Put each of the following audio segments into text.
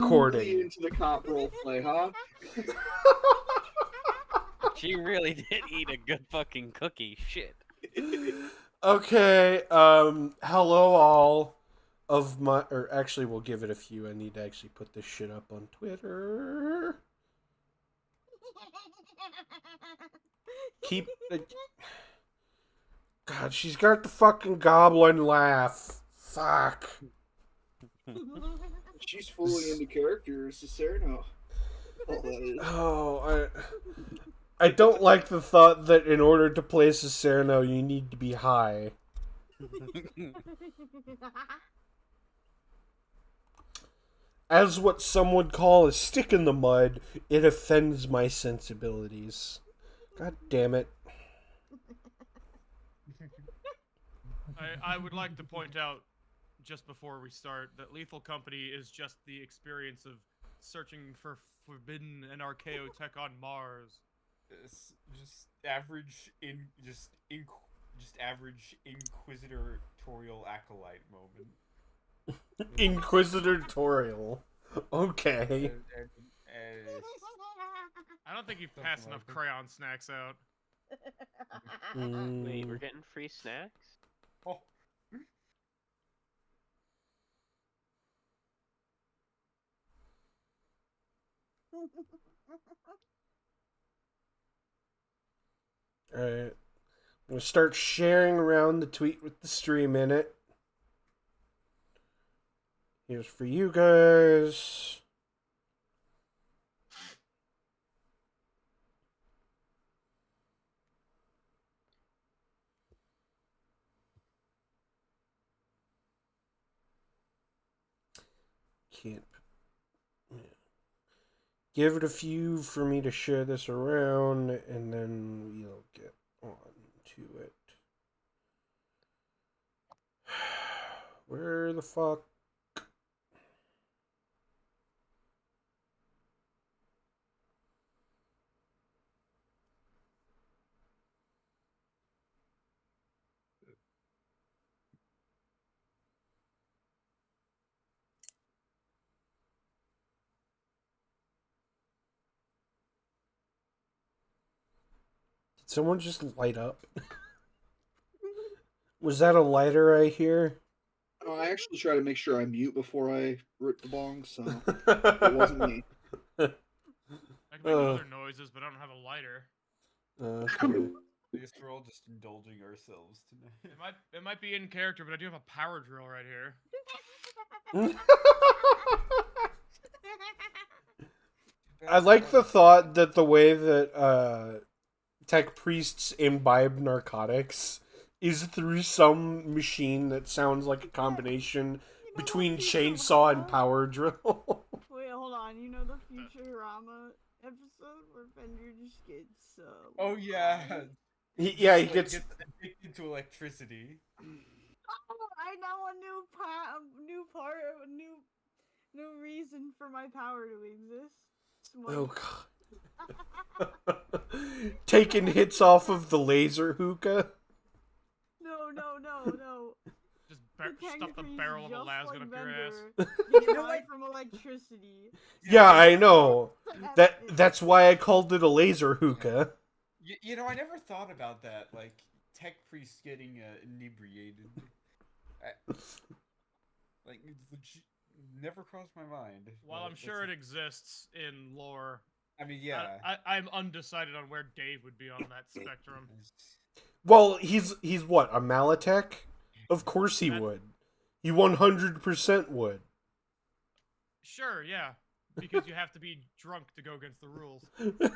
recording. Into the cop role play, huh? She really did eat a good fucking cookie. Shit. Okay, hello all of my, or actually we'll give it a few. I need to actually put this shit up on Twitter. Keep, God, she's got the fucking goblin laugh. Fuck. She's fully into character, Cicerno. All that is. Oh, I don't like the thought that in order to play Cicerno, you need to be high. As what some would call a stick in the mud, it offends my sensibilities. God damn it. I would like to point out, just before we start, that Lethal Company is just the experience of searching for forbidden and archeo tech on Mars. It's just average average inquisitorial acolyte moment. Inquisitorial. Okay. I don't think you've passed enough crayon snacks out. Wait, we're getting free snacks? Oh. Alright. I'm gonna start sharing around the tweet with the stream in it. Here's for you guys. Can't. Give it a few for me to share this around, and then we'll get on to it. Where the fuck? Did someone just light up? Was that a lighter I hear? Oh, I actually try to make sure I mute before I rip the bong, so it wasn't me. I can make other noises, but I don't have a lighter. I guess we're all just indulging ourselves tonight. It might be in character, but I do have a power drill right here. I like the thought that the way that tech priests imbibe narcotics is through some machine that sounds like a combination between chainsaw and power drill. Wait, hold on. You know the Futurama episode where Fender just gets Oh yeah. He Like, gets addicted to electricity. Oh, I know a new reason for my power to exist. Oh god. Taking hits off of the laser hookah. No. Just stuff the barrel of a lasgun up your ass. You know, from electricity. Yeah, I know. That's why I called it a laser hookah. You know, I never thought about that. Like tech priests getting inebriated. Never crossed my mind. While I'm sure it exists in lore, I mean, yeah. I'm undecided on where Dave would be on that spectrum. Well, he's what, a Malitech? Of course he would. He 100% would. Sure, yeah. Because you have to be drunk to go against the rules. What do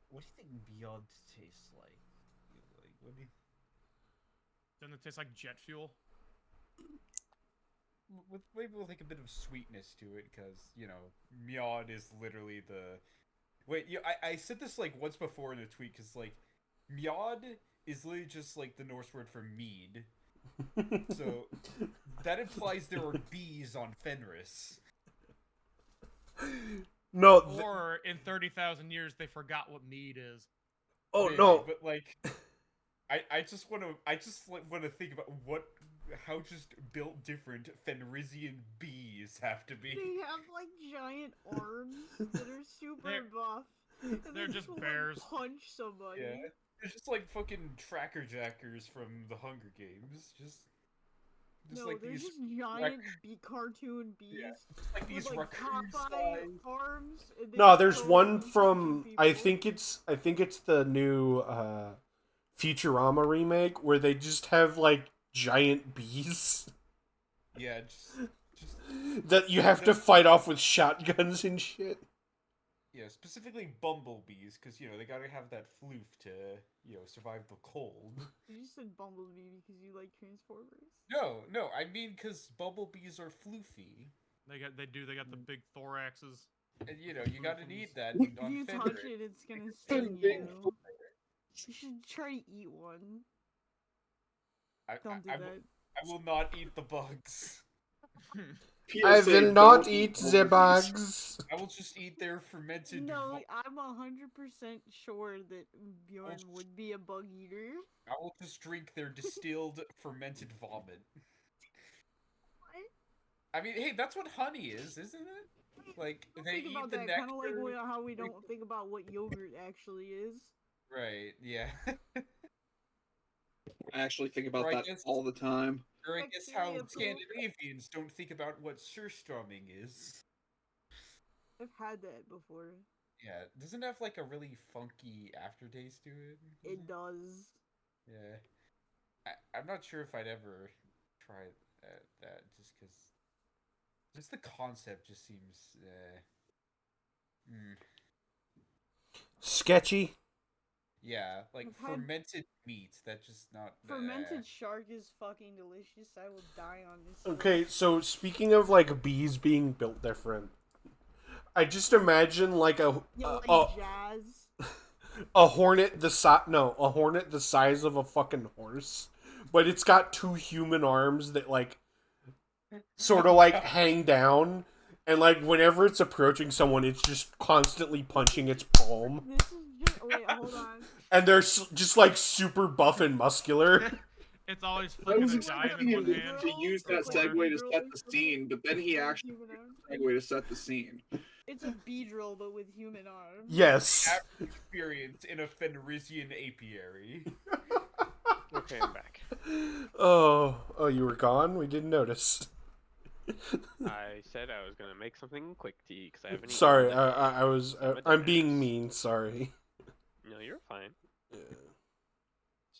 you think Beyond tastes like? Doesn't it taste like jet fuel? Maybe with like a bit of sweetness to it, because you know, Meod is literally the. Wait, I said this like once before in a tweet, because like, Meod is literally just like the Norse word for mead. So that implies there are bees on Fenris. No. Or in 30,000 years they forgot what mead is. Oh Maybe, no. But like, I just want to think about what how just built different Fenrisian bees have to be. They have like giant arms that are super They're- buff. And they're they just will, bears. Like, punch somebody. Yeah, they're just like fucking tracker jackers from the Hunger Games. Just No, like they're these just giant cartoon bees. like these with like raccoon Popeye size. arms. And they No, there's throw one punches at from I people. think it's the new Futurama remake where they just have like giant bees Yeah, just that you have to fight off with shotguns and shit. yeah, specifically bumblebees, because they gotta have that floof to survive the cold. You just said Bumblebee because you like Transformers. No, I mean because bumblebees are floofy, They got the big thoraxes. and you gotta need that If on you Fenrir. touch it, it's gonna sting big you. You should try to eat one. Don't do I that. will not eat the bugs. I PSA, will not don't eat bumblebees. the bugs. I will just eat their fermented. No, I'm 100% sure that Bjorn would be a bug eater. I will just drink their distilled fermented vomit. What? I mean, hey, that's what honey is, isn't it? Like Don't they think eat about the that. nectar. Kind of like how we don't think about what yogurt actually is. Right? Yeah. I actually think about Or I that guess- all the time. Or I guess how Bacteria poop. Scandinavians don't think about what surströmming is. I've had that before. Yeah, doesn't it have like a really funky aftertaste to it? It does. Yeah. I'm not sure if I'd ever try that just because. Just the concept just seems. Sketchy. Yeah, like I've had- fermented meat. That's just not. Fermented shark is fucking delicious. I will die on this. hill. Okay, so speaking of like bees being built different, I just imagine like You like jazz? a hornet a hornet the size of a fucking horse, but it's got two human arms that like sort of like hang down, and like whenever it's approaching someone, it's just constantly punching its palm, This is just. Wait, hold on. and they're just like super buff and muscular. It's always I flicking was a dime expecting in him one hand. to use that segue to set the scene, but then he actually Human arms. segue to set the scene. It's a Beedrill, but with human arms. Yes. Experience in a Fenrisian apiary. Okay, I'm back. Oh, you were gone. We didn't notice. I said I was gonna make something quick to eat because I haven't. Sorry, eaten I was. I'm a I'm being dumbass. mean. Sorry. No, you're fine.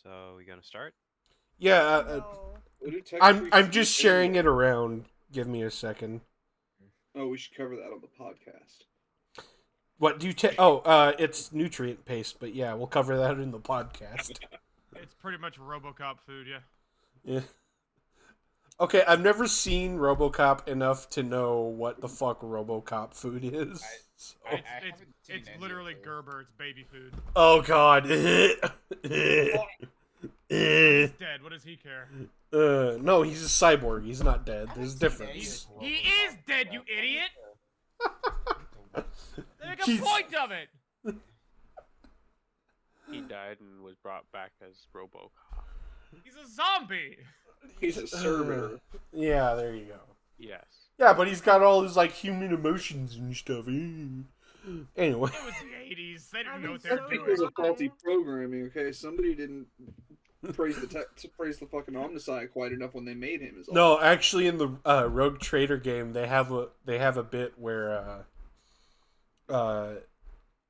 So we gonna start? Yeah, No. What do tech I'm freaks just do sharing anyway? it around. Give me a second. Oh, we should cover that on the podcast. What do you take? Oh, it's nutrient paste, but yeah, we'll cover that in the podcast. It's pretty much RoboCop food, yeah. Yeah. Okay, I've never seen RoboCop enough to know what the fuck RoboCop food is. So- It's literally Gerber. It's baby food. Oh God. He's dead. What does he care? No, he's a cyborg. He's not dead. There's a difference. He is dead, you idiot! They make a He's- point of it. He died and was brought back as RoboCop. He's a zombie. He's a servitor. Yeah, there you go. Yes. Yeah, but he's got all his like human emotions and stuff. Anyway. It was the 80s. They I didn't know mean, what they were so It was doing. a faulty programming. Okay, somebody didn't praise the fucking Omnicide quite enough when they made him. Is all. No, actually, in the Rogue Trader game, they have a bit where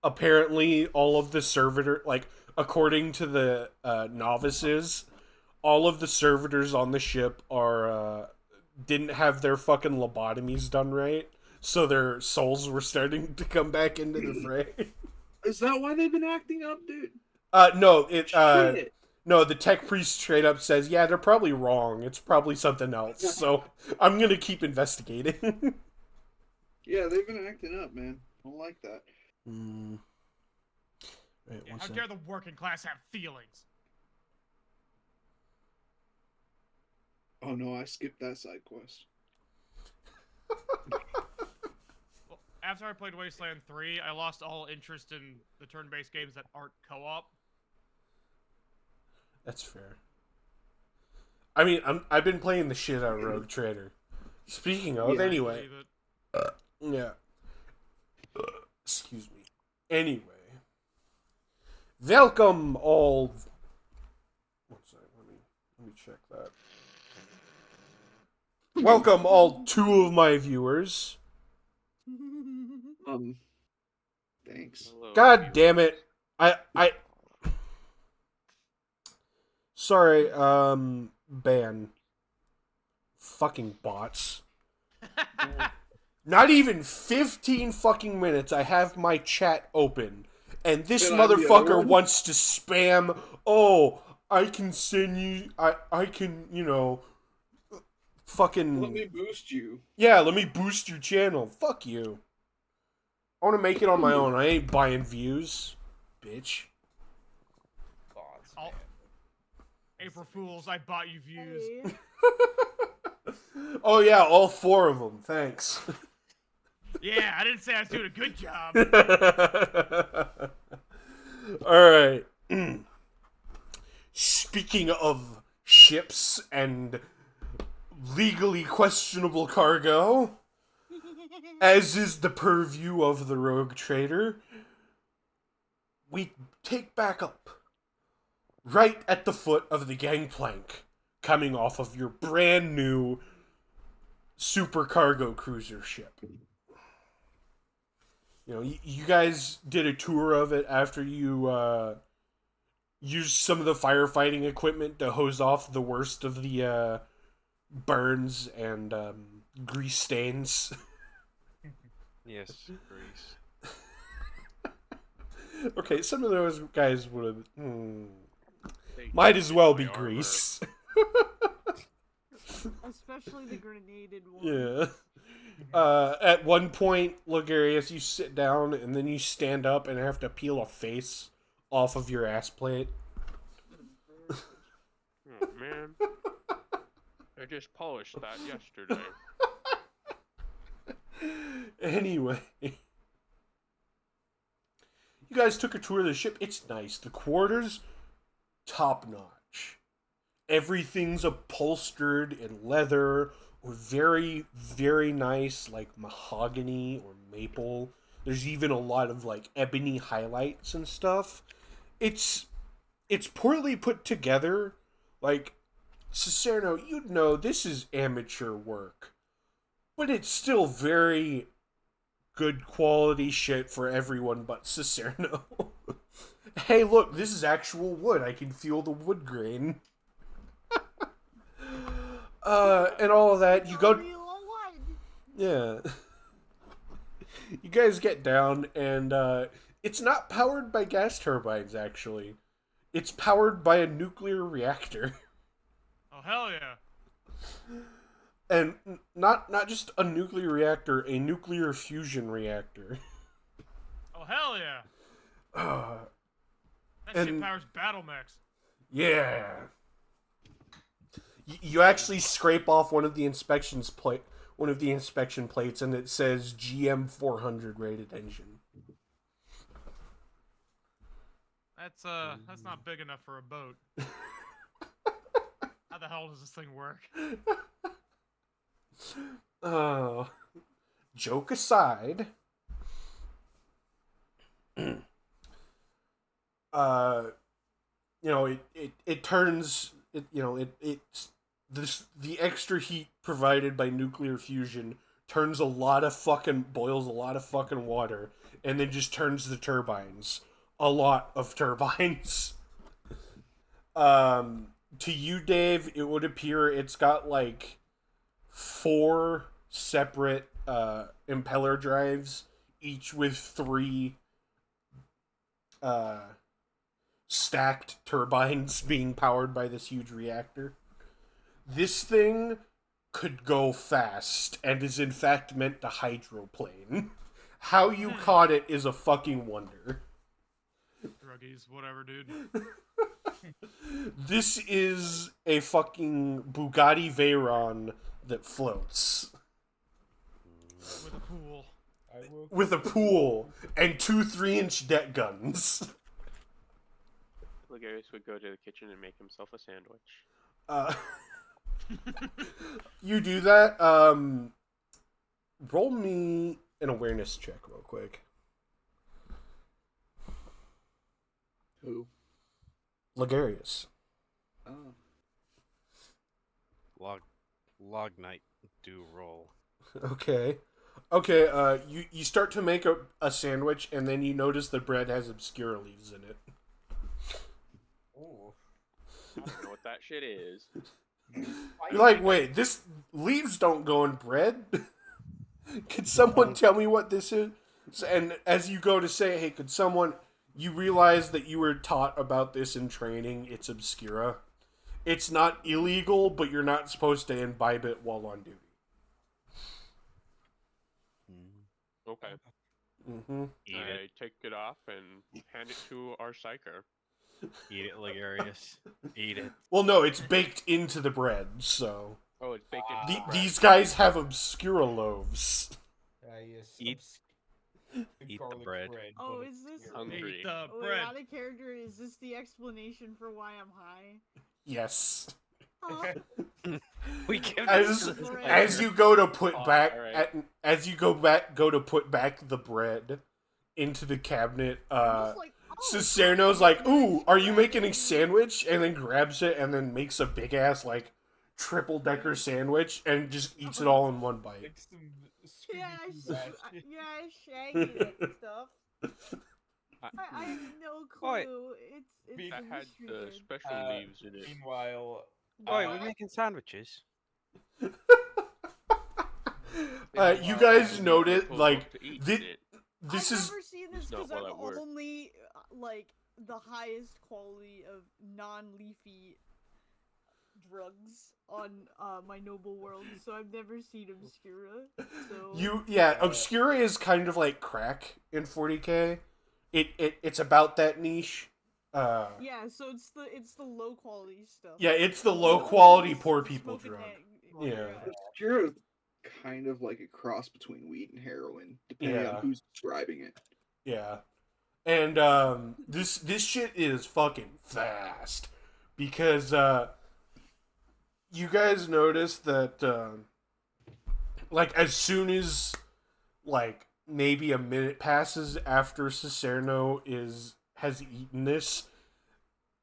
apparently all of the servitor, like according to the novices, all of the servitors on the ship are didn't have their fucking lobotomies done right, so their souls were starting to come back into the fray. Is that why they've been acting up, dude? No, Shit. no, the tech priest straight up says, yeah, they're probably wrong. It's probably something else. So I'm gonna keep investigating. Yeah, they've been acting up, man. I don't like that. Wait, Yeah, one how sec. dare the working class have feelings? Oh no, I skipped that side quest. Well, after I played Wasteland 3, I lost all interest in the turn-based games that aren't co-op. That's fair. I mean, I've been playing the shit out of Rogue Trader. Speaking of, Yeah. anyway. Believe it. Yeah. Excuse me. Anyway. Welcome all... One second, let me check that. Welcome all 2 of my viewers. Thanks. Hello, God damn viewers. it. I Sorry, ban. Fucking bots. Not even 15 fucking minutes I have my chat open, and this And I'm the other motherfucker one? wants to spam, oh, I can send you, I can, you know, fucking... Let me boost you. Yeah, let me boost your channel. Fuck you. I want to make it on my own. I ain't buying views, bitch. Thoughts, I'll- man. April Fools, I bought you views. Hey. Oh yeah, all 4 of them. Thanks. Yeah, I didn't say I was doing a good job. Alright. Speaking of ships and legally questionable cargo, as is the purview of the Rogue Trader, we take back up right at the foot of the gangplank, coming off of your brand new super cargo cruiser ship. You know, you guys did a tour of it after you used some of the firefighting equipment to hose off the worst of the burns and grease stains. Yes, Greece. Okay, some of those guys would have... They might as well be my armor. grease. Especially the grenaded one. Yeah. At one point, Logarius, you sit down and then you stand up and have to peel a face off of your ass plate. Oh, man. I just polished that yesterday. Anyway. You guys took a tour of the ship. It's nice. The quarters, top notch. Everything's upholstered in leather or very, very nice, like mahogany or maple. There's even a lot of like ebony highlights and stuff. It's poorly put together. Like, Cicerno, you'd know this is amateur work. But it's still very good quality shit for everyone but Cicerno. Hey, look, this is actual wood. I can feel the wood grain. And all of that. You go... Real wood. Yeah. You guys get down, and it's not powered by gas turbines, actually. It's powered by a nuclear reactor. Oh, hell yeah. And not just a nuclear reactor, a nuclear fusion reactor. Oh, hell yeah. That shit And- powers battle mechs. Yeah. You actually scrape off one of the inspection plates, and it says GM 400 rated engine. That's not big enough for a boat. How the hell does this thing work? Joke aside, you know, it turns it, you know, it's the extra heat provided by nuclear fusion boils a lot of fucking water, and then just turns the turbines. A lot of turbines. To you, Dave, it would appear it's got like 4 separate impeller drives, each with 3 stacked turbines being powered by this huge reactor. This thing could go fast and is in fact meant to hydroplane. How you caught it is a fucking wonder. Druggies, whatever, dude. This is a fucking Bugatti Veyron that floats. With a pool. I will. With a pool and 2 3-inch deck guns. Ligarius would go to the kitchen and make himself a sandwich. You do that. Roll me an awareness check real quick. Who? Ligarius. Oh. Log night do roll. Okay. You start to make a sandwich, and then you notice the bread has obscura leaves in it. Oh. I don't know what that shit is. You're like, wait, this leaves don't go in bread? Could someone tell me what this is? And as you go to say, hey, could someone... You realize that you were taught about this in training. It's obscura. It's not illegal, but you're not supposed to imbibe it while on duty. Okay. Mm-hmm. Eat I it. take it off and hand it to our psyker. Eat it, Ligarius. Eat it. Well, no, it's baked into the bread, so... Oh, it's baked into the bread. These guys have obscura loaves. Yes. Eat the garlic bread. Oh, but is this? obscure. Hungry. Eat the Wait, bread. out of character. Is this the explanation for why I'm high? Yes. Huh? We give As this to as Ligar. you go to put back alright. as you go to put back the bread into the cabinet, I'm just like, oh, Cicerno's like, "Ooh, are you making a sandwich?" And then grabs it and then makes a big ass like triple decker sandwich and just eats it all in one bite. Like some Yeah, Scooby-Doo mashed. Shaggy that stuff. I have no clue. Oi. It's That a had mystery the kid. special leaves in it. Meanwhile, Oi, we're making sandwiches. You guys notice Told like what to eat thi- in it. this I've is never seen this it's not because while I'm at work. only like the highest quality of non-leafy drugs on my noble world, so I've never seen obscura. So Obscura is kind of like crack in 40K. It's about that niche. yeah, so it's the low quality stuff. Yeah, it's the The low low quality quality poor s- people smoking drug. hang- Yeah. Obscura is kind of like a cross between weed and heroin, depending Yeah. on who's describing it. Yeah. And this shit is fucking fast because you guys notice that like as soon as like maybe a minute passes after Cicerno has eaten this,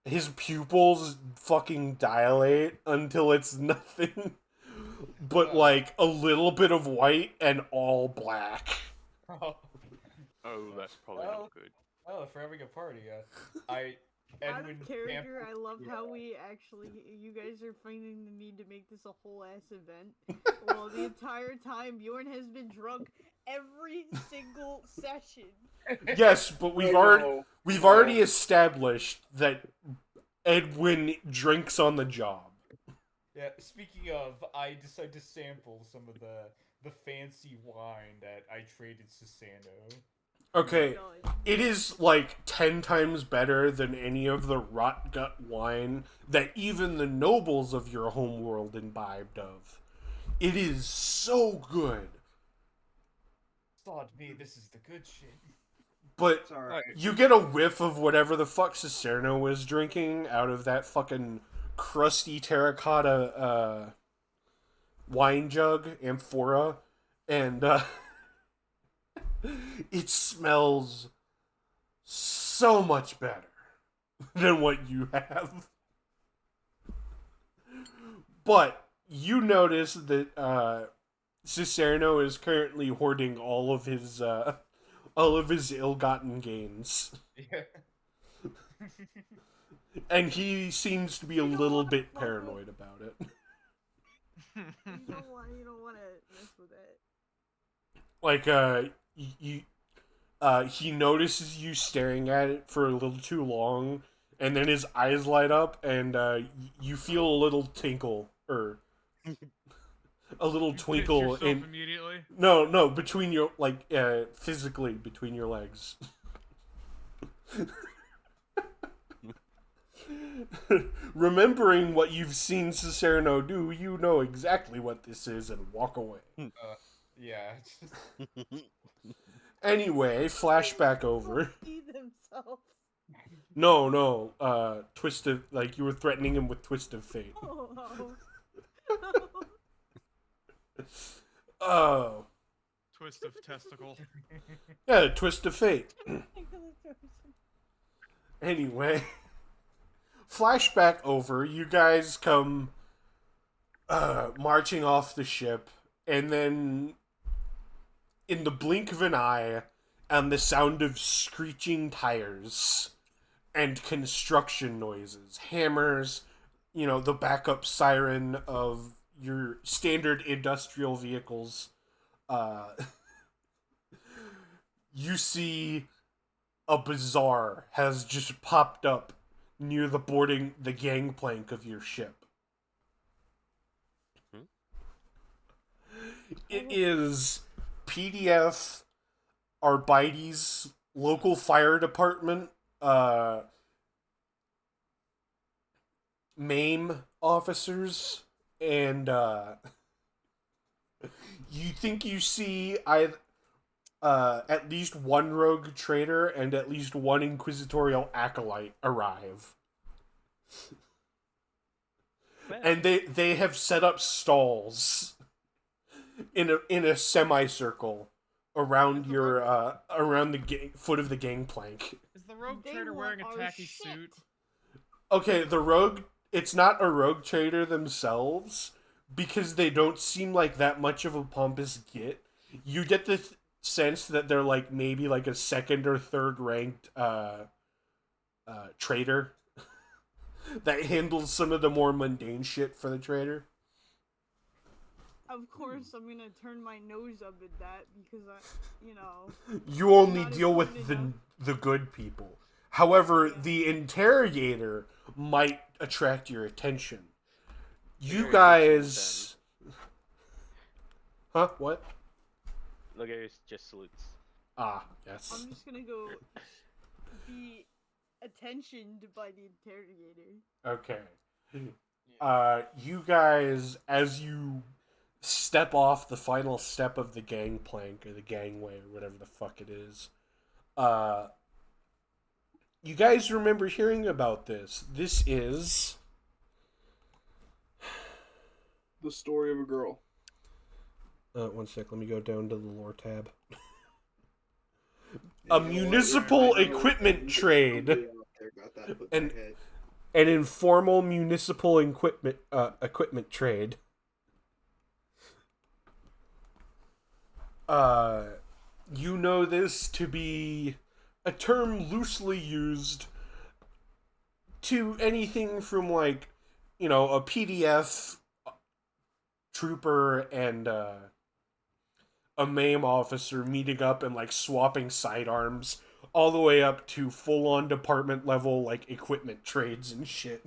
his pupils fucking dilate until it's nothing but like a little bit of white and all black. Oh, Oh, that's probably Well, not good. oh, for having a party. Out Edwin of character, Camper- I love how you guys are finding the need to make this a whole ass event. Well, the entire time Bjorn has been drunk every single session. Yes, but we've already established that Edwin drinks on the job. Yeah. Speaking of, I decided to sample some of the fancy wine that I traded Susano. Okay, Oh my God. it is like 10 times better than any of the rot gut wine that even the nobles of your homeworld imbibed of. It is so good. Sod me, this is the good shit. But It's alright. you get a whiff of whatever the fuck Cicerno was drinking out of that fucking crusty terracotta wine jug, amphora, and it smells so much better than what you have. But you notice that Cicerno is currently hoarding all of his ill-gotten gains, Yeah. and he seems to be a You don't little wanna bit fuck with- paranoid about it. You don't want to mess with that. Like he notices you staring at it for a little too long, and then his eyes light up, and you feel a little tinkle or a little You pinch twinkle yourself in. immediately. No, between your physically between your legs. Remembering what you've seen Cicerno do, you know exactly what this is and walk away. Yeah. Anyway, flashback over. See themselves. No, twist of, like, you were threatening him with twist of fate. Oh, Oh. Twist of testicle. Yeah, twist of fate. Anyway. Flashback over. You guys come marching off the ship, and then in the blink of an eye, and the sound of screeching tires and construction noises, hammers, the backup siren of your standard industrial vehicles. You see a bazaar has just popped up near the gangplank of your ship. Hmm? It is PDF, Arbites, local fire department, MAME officers, and you think you see at least one rogue trader and at least one inquisitorial acolyte arrive. And they have set up stalls in a semicircle around your around the foot of the gangplank. Is the rogue They trader want wearing a our tacky shit. suit? Okay, the rogue, it's not a rogue trader themselves because they don't seem like that much of a pompous git. You get the sense that they're like maybe like a second or third ranked trader that handles some of the more mundane shit for the trader. Of course, I'm gonna turn my nose up at that because You only Not deal with important the good people. However, the interrogator might attract your attention. You guys, huh? What? Look at his just salutes. Ah, yes. I'm just gonna go be attentioned by the interrogator. Okay. You guys, as you step off the final step of the gangplank or the gangway or whatever the fuck it is, you guys remember hearing about this. This is The story of a girl. one sec, let me go down to the lore tab. Yeah, A you know what? municipal I know equipment I'm trade. way out there about that, but And- okay. An informal municipal equipment trade. You know this to be a term loosely used to anything from like, a PDF trooper and a MAME officer meeting up and like swapping sidearms, all the way up to full-on department level like equipment trades and shit.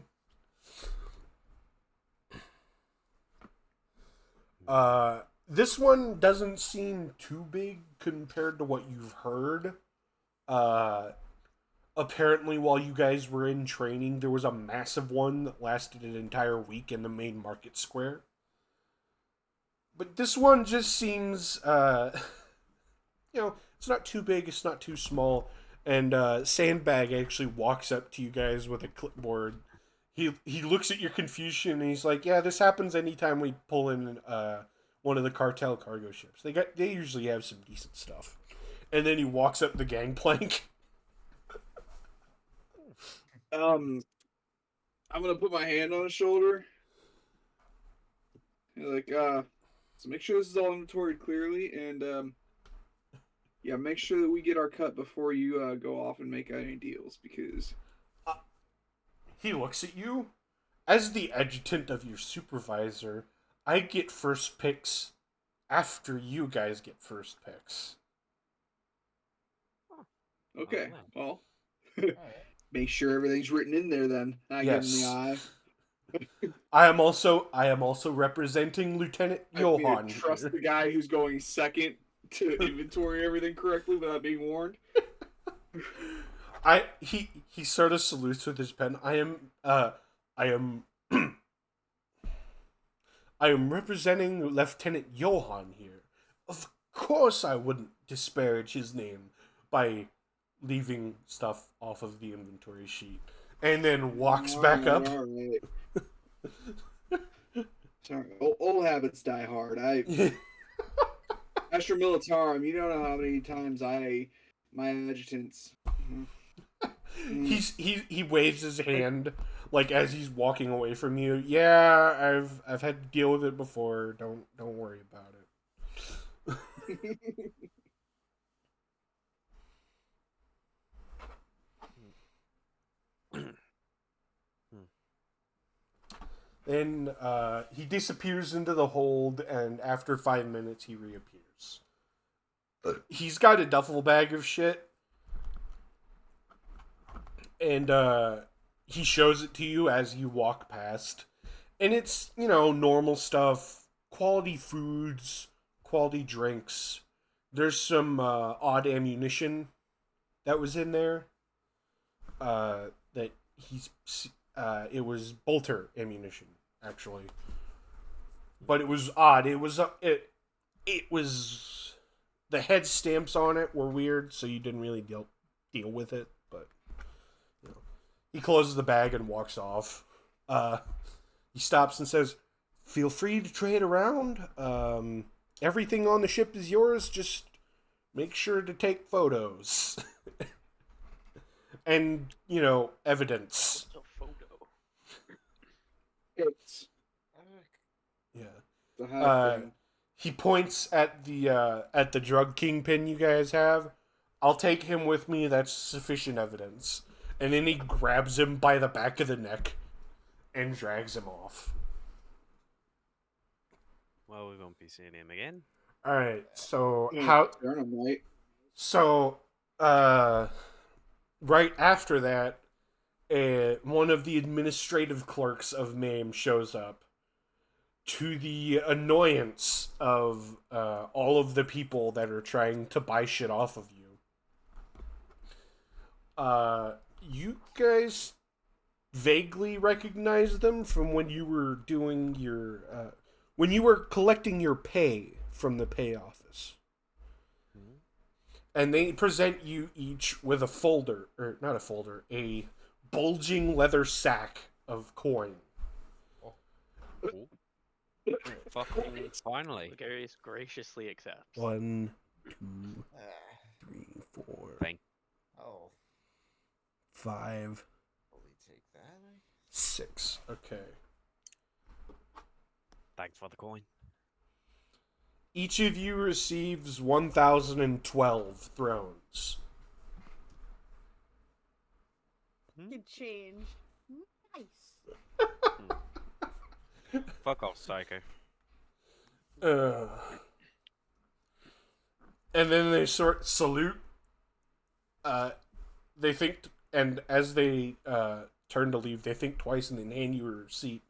This one doesn't seem too big compared to what you've heard. Apparently while you guys were in training, there was a massive one that lasted an entire week in the main market square. But this one just seems, it's not too big, it's not too small. And Sandbag actually walks up to you guys with a clipboard. He looks at your confusion and he's like, "Yeah, this happens anytime we pull in one of the cartel cargo ships. They usually have some decent stuff." And then he walks up the gangplank. I'm gonna put my hand on his shoulder. And like, so make sure this is all inventoried clearly, and yeah, make sure that we get our cut before you go off and make any deals, because He looks at you. As the adjutant of your supervisor, I get first picks after you guys get first picks. okay, Oh, well, make sure everything's written in there then. I give him Yes. the eye. I am also representing Lieutenant I mean, Johan trust here. the guy who's going second to inventory everything correctly without being warned. He sort of salutes with his pen. I am I am representing Lieutenant Johan here. Of course I wouldn't disparage his name by leaving stuff off of the inventory sheet. And then walks back up. All right. Sorry, old habits die hard. Astra Militarum, you don't know how many times my adjutants. He waves his hand like as he's walking away from you. Yeah, I've had to deal with it before. Don't worry about it. Then he disappears into the hold, and after 5 minutes, he reappears. He's got a duffel bag of shit, and he shows it to you as you walk past. And it's, normal stuff, quality foods, quality drinks. There's some odd ammunition that was in there. That it was bolter ammunition, actually. But it was odd. It was the head stamps on it were weird, so you didn't really deal with it. But he closes the bag and walks off. He stops and says, "Feel free to trade around. Everything on the ship is yours. Just make sure to take photos." And, evidence. What's a photo? It's Yeah. the high thing. He points at the drug kingpin you guys have. "I'll take him with me. That's sufficient evidence." And then he grabs him by the back of the neck and drags him off. Well, we won't be seeing him again. All right. So Right? So, right after that, one of the administrative clerks of MAME shows up, to the annoyance of all of the people that are trying to buy shit off of you. You guys vaguely recognize them from when you were doing when you were collecting your pay from the pay office. And they present you each with a folder, or not a folder, a bulging leather sack of coin. Cool. Fucking finally. Garius graciously accepts. 1, 2, 3, 4, Oh, 5, will we take that? 6. Okay. Thanks for the coin. Each of you receives 1,012 thrones. Good change. Nice. Fuck off, Psycho. And then they salute. They think, and as they turn to leave, they think twice and then hand you a receipt.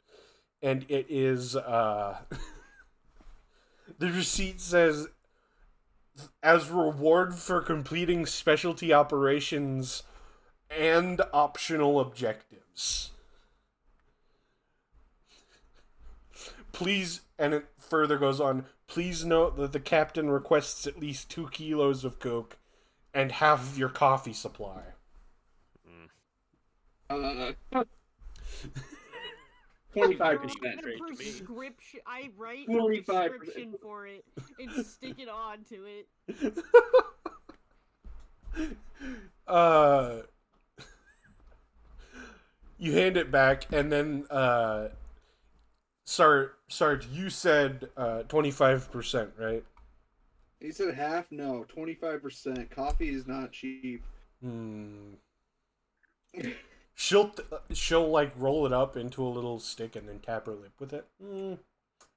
And it is, the receipt says, "As reward for completing specialty operations and optional objectives. Please," and it further goes on, "please note that the captain requests at least 2 kilos of coke and half of your coffee supply." 25%. Prescription. I write a 25%. prescription for it and stick it onto it. You hand it back, and then Sarge, you said 25%, right? He said half. No, 25%. Coffee is not cheap. She'll like roll it up into a little stick and then tap her lip with it.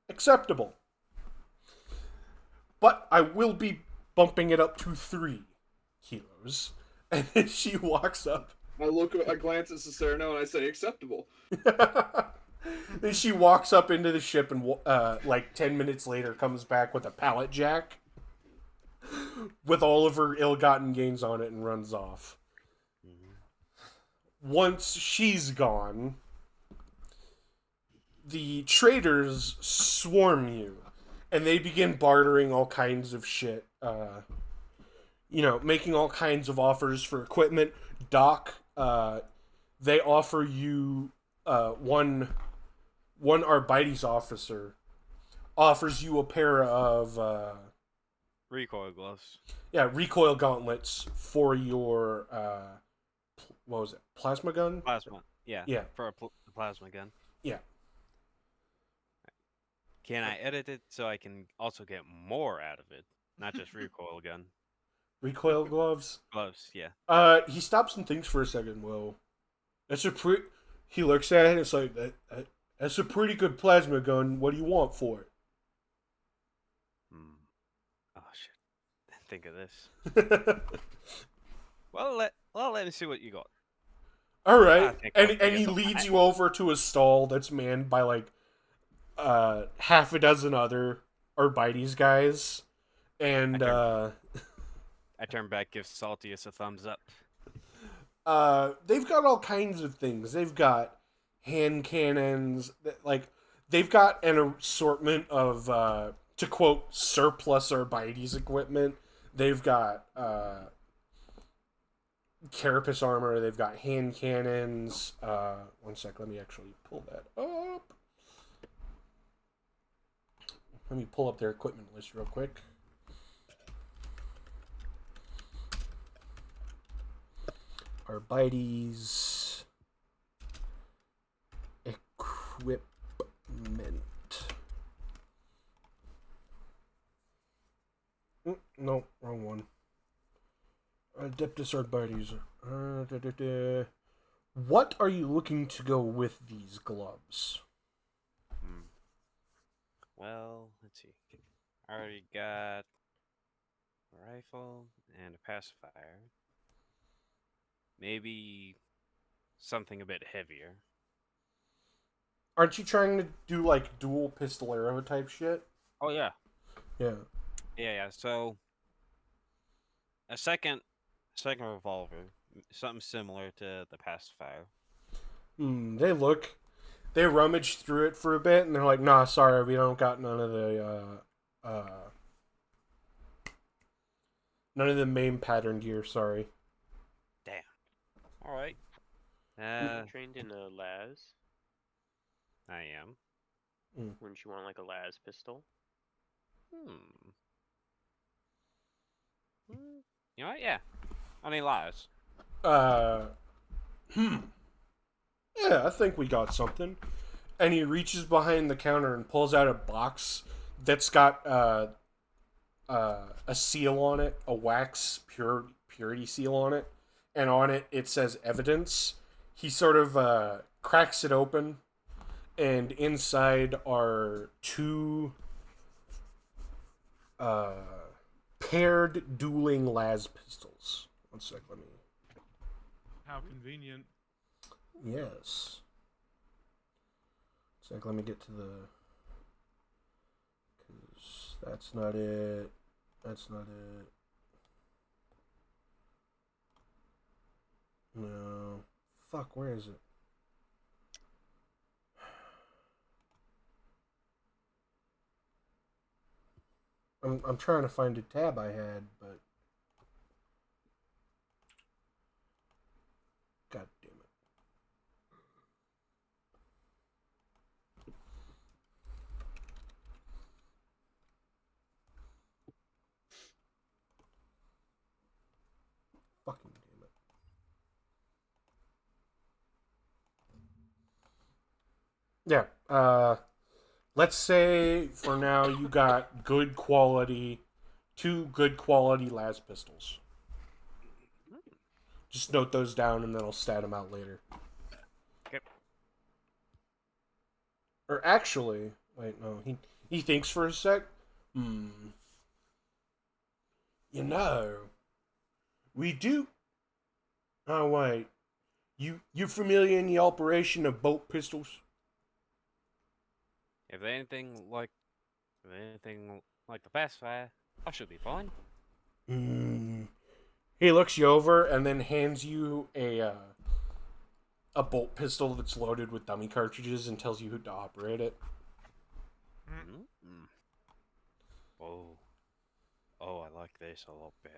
Acceptable. But I will be bumping it up to 3 kilos. And then she walks up. I glance at Cicerno and I say, acceptable. Then she walks up into the ship and like 10 minutes later comes back with a pallet jack with all of her ill-gotten gains on it and runs off. Once she's gone, the traders swarm you, and they begin bartering all kinds of shit. Making all kinds of offers for equipment. Doc, they offer you one one Arbites officer offers you a pair of Recoil gloves. recoil gauntlets for your what was it, plasma gun? Plasma. Yeah. Yeah. For a plasma gun. Yeah. Can I edit it so I can also get more out of it? Not just recoil gun. Recoil gloves. Gloves, yeah. He stops and thinks for a second. Well, that's a pretty. He looks at it. And it's like that's a pretty good plasma gun. What do you want for it? Oh shit! Think of this. Well, let me see what you got. All right, think and I'll get he some- leads you over to a stall that's manned by like half a dozen other Arbites guys, and I turn back, give Saltius a thumbs up. they've got all kinds of things. They've got hand cannons, like they've got an assortment of to quote surplus Arbites equipment. They've got carapace armor. They've got hand cannons. One sec, let me actually pull that up. Let me pull up their equipment list real quick. Arbites equipment. No, wrong one. Adeptus Arbites. What are you looking to go with these gloves? Well, let's see. I already got a rifle and a pacifier. Maybe something a bit heavier. Aren't you trying to do like dual pistolero type shit? Oh yeah, Yeah. yeah. So a second revolver, something similar to the pacifier. They rummage through it for a bit, and they're like, "Nah, sorry, we don't got none of the main pattern gear. Sorry." Damn. All right. You trained in a las. I am. Wouldn't you want like a las pistol? You know what? Yeah. I mean, lies. Yeah, I think we got something. And he reaches behind the counter and pulls out a box that's got a seal on it, a wax purity seal on it, and on it it says evidence. He sort of cracks it open, and inside are two paired dueling las pistols. One sec, let me. How convenient. Yes. It's like, let me get to the. Because that's not it. That's not it. No. Fuck, where is it? I'm trying to find a tab I had, but. God damn it. Fucking damn it. Yeah, let's say for now you got good quality, two good quality las pistols. Just note those down and then I'll stat them out later. Okay. Or actually, wait, no, he thinks for a sec. You know, we do. Oh wait, you familiar in the operation of bolt pistols? If anything like the pacifier, I should be fine. He looks you over and then hands you a bolt pistol that's loaded with dummy cartridges and tells you who to operate it. Oh, I like this a lot better.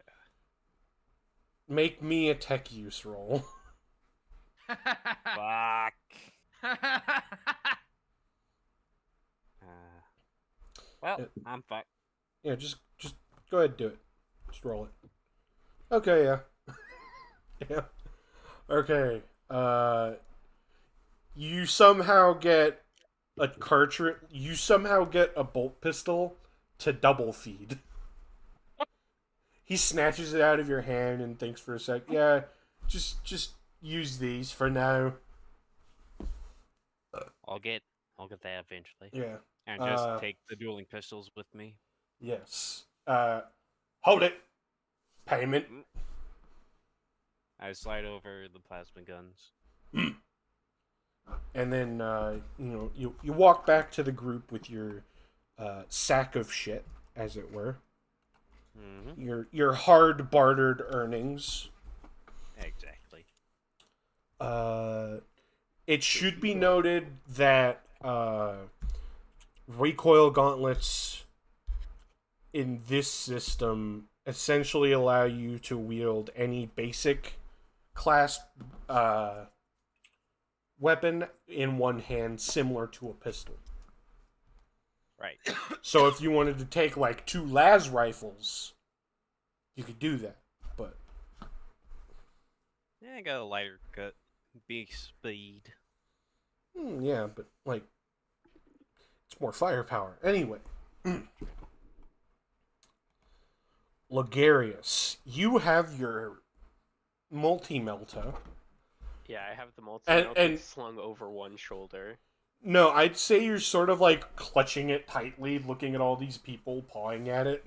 Make me a tech use roll. Fuck. Well, I'm fine. Yeah, just go ahead and do it. Just roll it. Okay, yeah. Yeah. Okay. You somehow get a cartridge. You somehow get a bolt pistol to double feed. He snatches it out of your hand and thinks for a sec. Yeah, just use these for now. I'll get that eventually. Yeah. And just take the dueling pistols with me. Yes. Hold it. Payment. I slide over the plasma guns. And then you walk back to the group with your sack of shit, as it were. Mm-hmm. Your hard bartered earnings. Exactly. It should be noted that recoil gauntlets in this system essentially allow you to wield any basic class weapon in one hand, similar to a pistol. Right. So if you wanted to take like 2 las rifles, you could do that. But Yeah, I got a lighter cut. Big speed. yeah, but like it's more firepower. Anyway. Logarius, you have your multi-melta. Yeah, I have the multi And slung over one shoulder. no, I'd say you're sort of like clutching it tightly, looking at all these people pawing at it.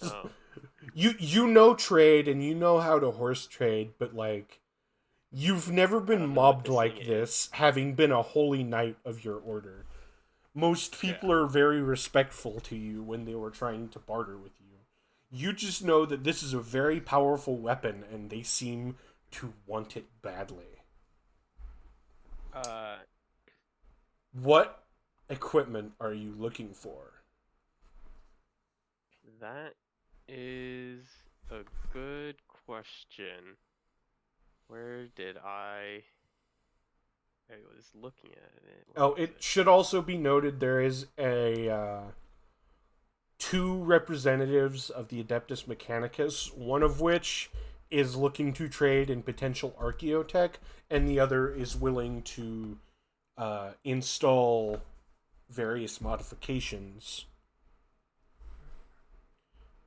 Oh. You know trade and you know how to horse trade, but like you've never been don't know mobbed what this like thing this, having been a holy knight of your order. Most people are very respectful to you when they were trying to barter with you. You just know that this is a very powerful weapon and they seem to want it badly. What equipment are you looking for? That is a good question. Where did I was looking at it. Oh, it should also be noted there is a 2 representatives of the Adeptus Mechanicus, one of which is looking to trade in potential archaeotech, and the other is willing to install various modifications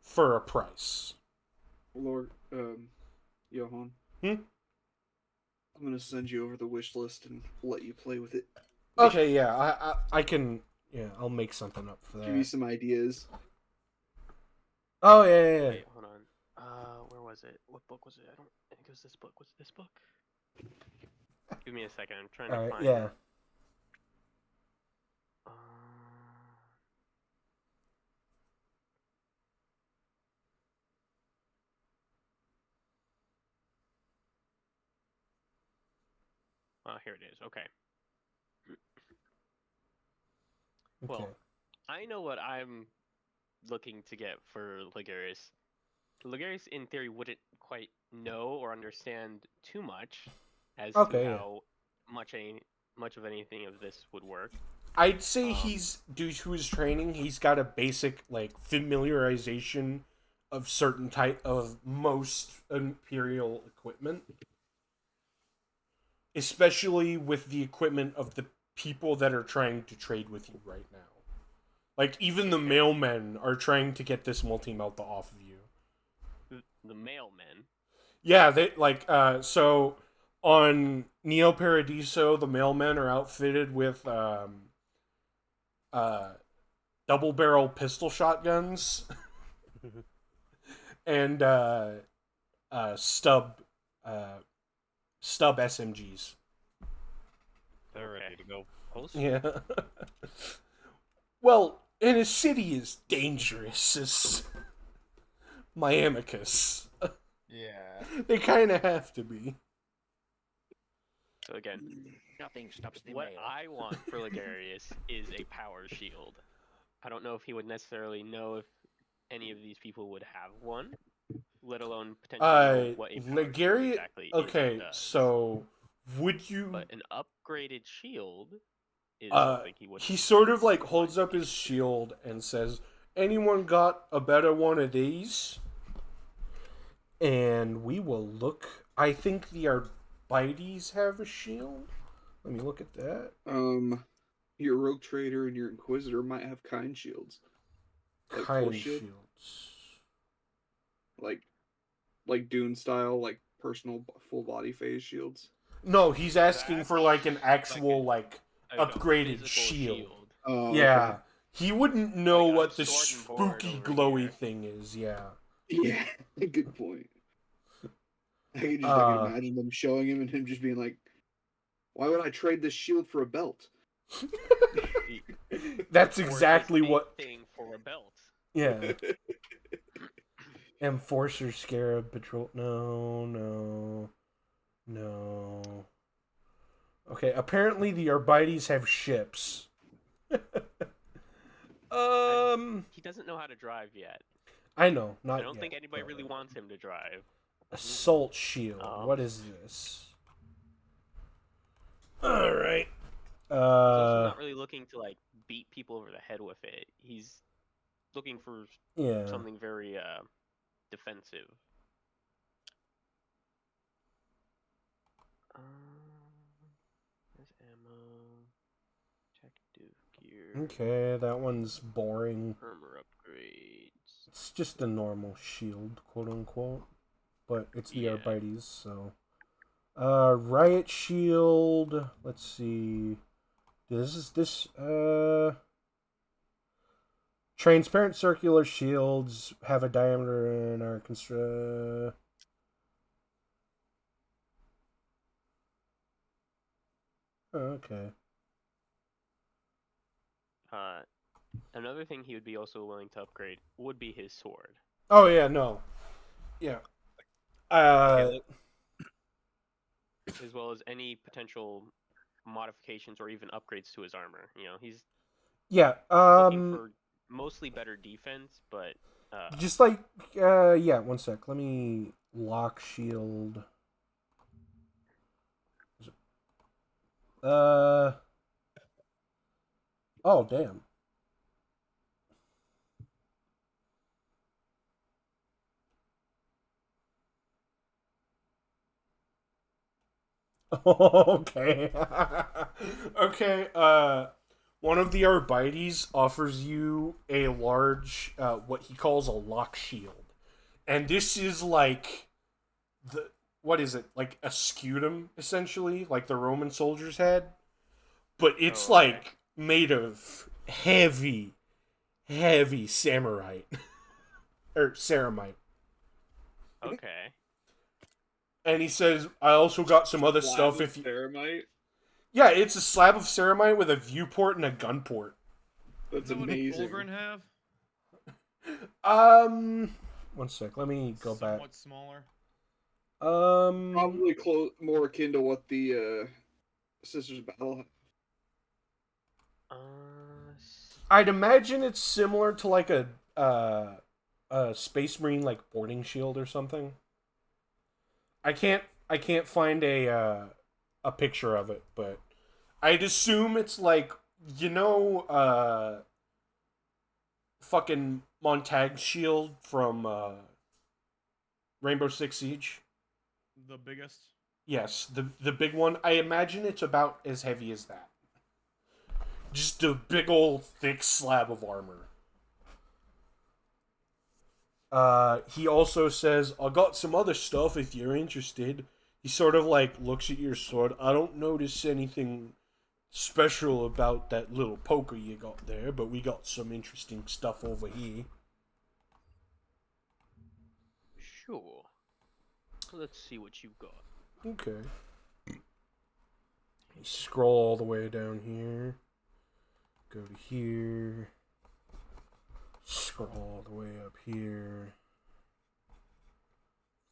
for a price. Lord, Johan. I'm gonna send you over the wish list and let you play with it. Okay, yeah, I can. Yeah, I'll make something up for that. Give you some ideas. Oh yeah. Wait, hold on. Where was it? What book was it? I think it was this book. What's this book? Give me a second. I'm trying to find it. Oh, here it is. Okay. Well, I know what I'm looking to get for Ligarius. Ligarius, in theory, wouldn't quite know or understand too much as to how much of anything of this would work. I'd say he's, due to his training, he's got a basic like familiarization of certain type of most Imperial equipment, especially with the equipment of the people that are trying to trade with you right now. Like even the mailmen are trying to get this multi-melta off of you. The mailmen. Yeah, they like so on Neo Paradiso, the mailmen are outfitted with double barrel pistol shotguns and stub SMGs. They're ready to go post. Yeah. Well, and a city as dangerous as Miamicus. Yeah. They kind of have to be. So again, nothing stops the what mail. I want for Ligarius is a power shield. I don't know if he would necessarily know if any of these people would have one, let alone potentially know what a power shield exactly okay, does. so would you? But an upgraded shield is something he would. He sort of like holds up his shield and says, "Anyone got a better one of these?" And we will look. I think the Arbites have a shield. Let me look at that. Your rogue trader and your inquisitor might have kind shields. Like Kind force shield? shields. Like Dune style, like personal full body phase shields. No, he's asking for like an That's actual like upgraded physical shield. Oh, Yeah. okay. He wouldn't know Like a what the sword and board spooky over glowy here. thing is, yeah. Yeah, good point. I can imagine them showing him and him just being like, "Why would I trade this shield for a belt?" That's Or this exactly big what. thing for a belt. Yeah. Enforcer Scarab Patrol. No. Okay, apparently the Arbites have ships. He doesn't know how to drive yet. I know, not I don't yet, think anybody but, really wants him to drive. Assault Shield. What is this? Alright. He's also not really looking to like beat people over the head with it. He's looking for Yeah. something very defensive. There's ammo. Protective gear. Okay, that one's boring. Armor upgrades. It's just a normal shield, quote unquote. But it's the Yeah. Arbites, so. Riot Shield. Let's see. Transparent circular shields have a diameter and are okay. Another thing he would be also willing to upgrade would be his sword. Oh yeah, no. Yeah. As well as any potential modifications or even upgrades to his armor. You know, he's looking for mostly better defense, but just like yeah, one sec. Let me lock shield. Oh damn. Okay. Okay, one of the Arbites offers you a large, what he calls a lock shield. And this is like what is it? Like a scutum, essentially, like the Roman soldiers had. But it's like made of heavy samurite. Or ceramite. okay. And he says, I also got some other stuff if you... Ceramite? Yeah, it's a slab of ceramite with a viewport and a gun port. That's What amazing. does Fulgrim have? One sec, let me go Somewhat back. smaller. Probably more akin to what the Sisters of Battle have. I'd imagine it's similar to like a Space Marine like boarding shield or something. I can't find a picture of it, but I'd assume it's like, you know, fucking Montag's shield from Rainbow Six Siege. The biggest. Yes, the big one. I imagine it's about as heavy as that. Just a big old thick slab of armor. He also says, I got some other stuff if you're interested. He sort of like looks at your sword. I don't notice anything special about that little poker you got there, but we got some interesting stuff over here. Sure. Let's see what you've got. Okay. You scroll all the way down here. Go to here. Scroll all the way up here.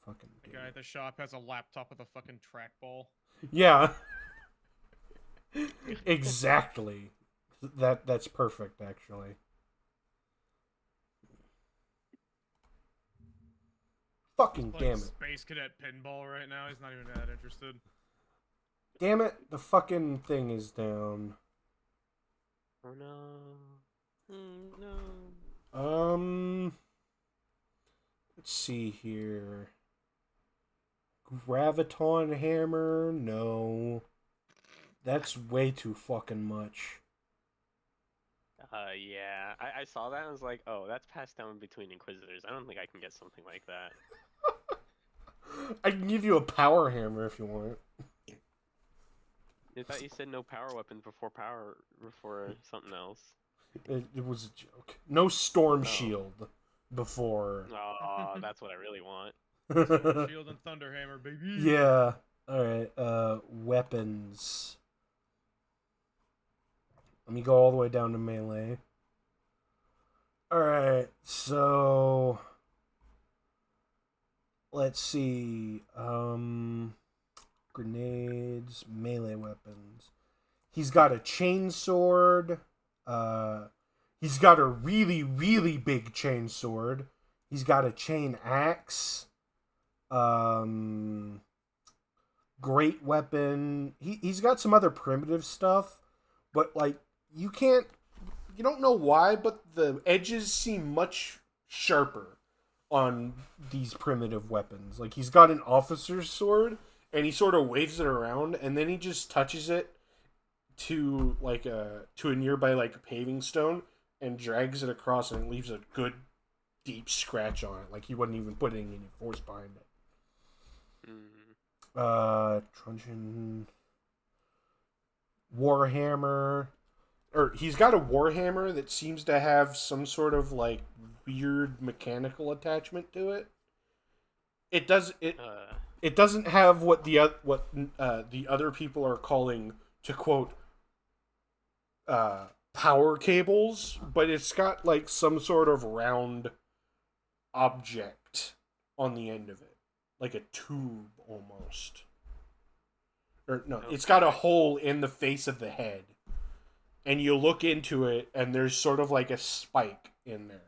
Fucking The guy at the shop has a laptop with a fucking trackball. Yeah. Exactly. That's perfect, actually. Fucking Playing damn it. Space Cadet pinball right now. He's not even that interested. Damn it, the fucking thing is down. Oh no. No. Let's see here. Graviton hammer? No. That's way too fucking much. Yeah. I saw that and was like, oh, that's passed down between Inquisitors. I don't think I can get something like that. I can give you a power hammer if you want. I thought you said no power weapon before something else. It was a joke. No storm Oh. shield before. Oh, that's what I really want. Sword, shield, and thunderhammer, baby. Yeah. Alright, weapons. Let me go all the way down to melee. Alright, so let's see. Grenades, melee weapons. He's got a chainsword. He's got a really, really big chainsword. He's got a chain axe. Great weapon. He's got some other primitive stuff, but like you don't know why, but the edges seem much sharper on these primitive weapons. Like he's got an officer's sword and he sort of waves it around and then he just touches it to a nearby like paving stone and drags it across and it leaves a good deep scratch on it. Like he wasn't even putting any force behind it. Truncheon, Warhammer, or he's got a Warhammer that seems to have some sort of like weird mechanical attachment to it. It doesn't have what the other people are calling, to quote, power cables, but it's got like some sort of round object on the end of it. Like a tube, almost. Or, no, it's got a hole in the face of the head. And you look into it, and there's sort of like a spike in there.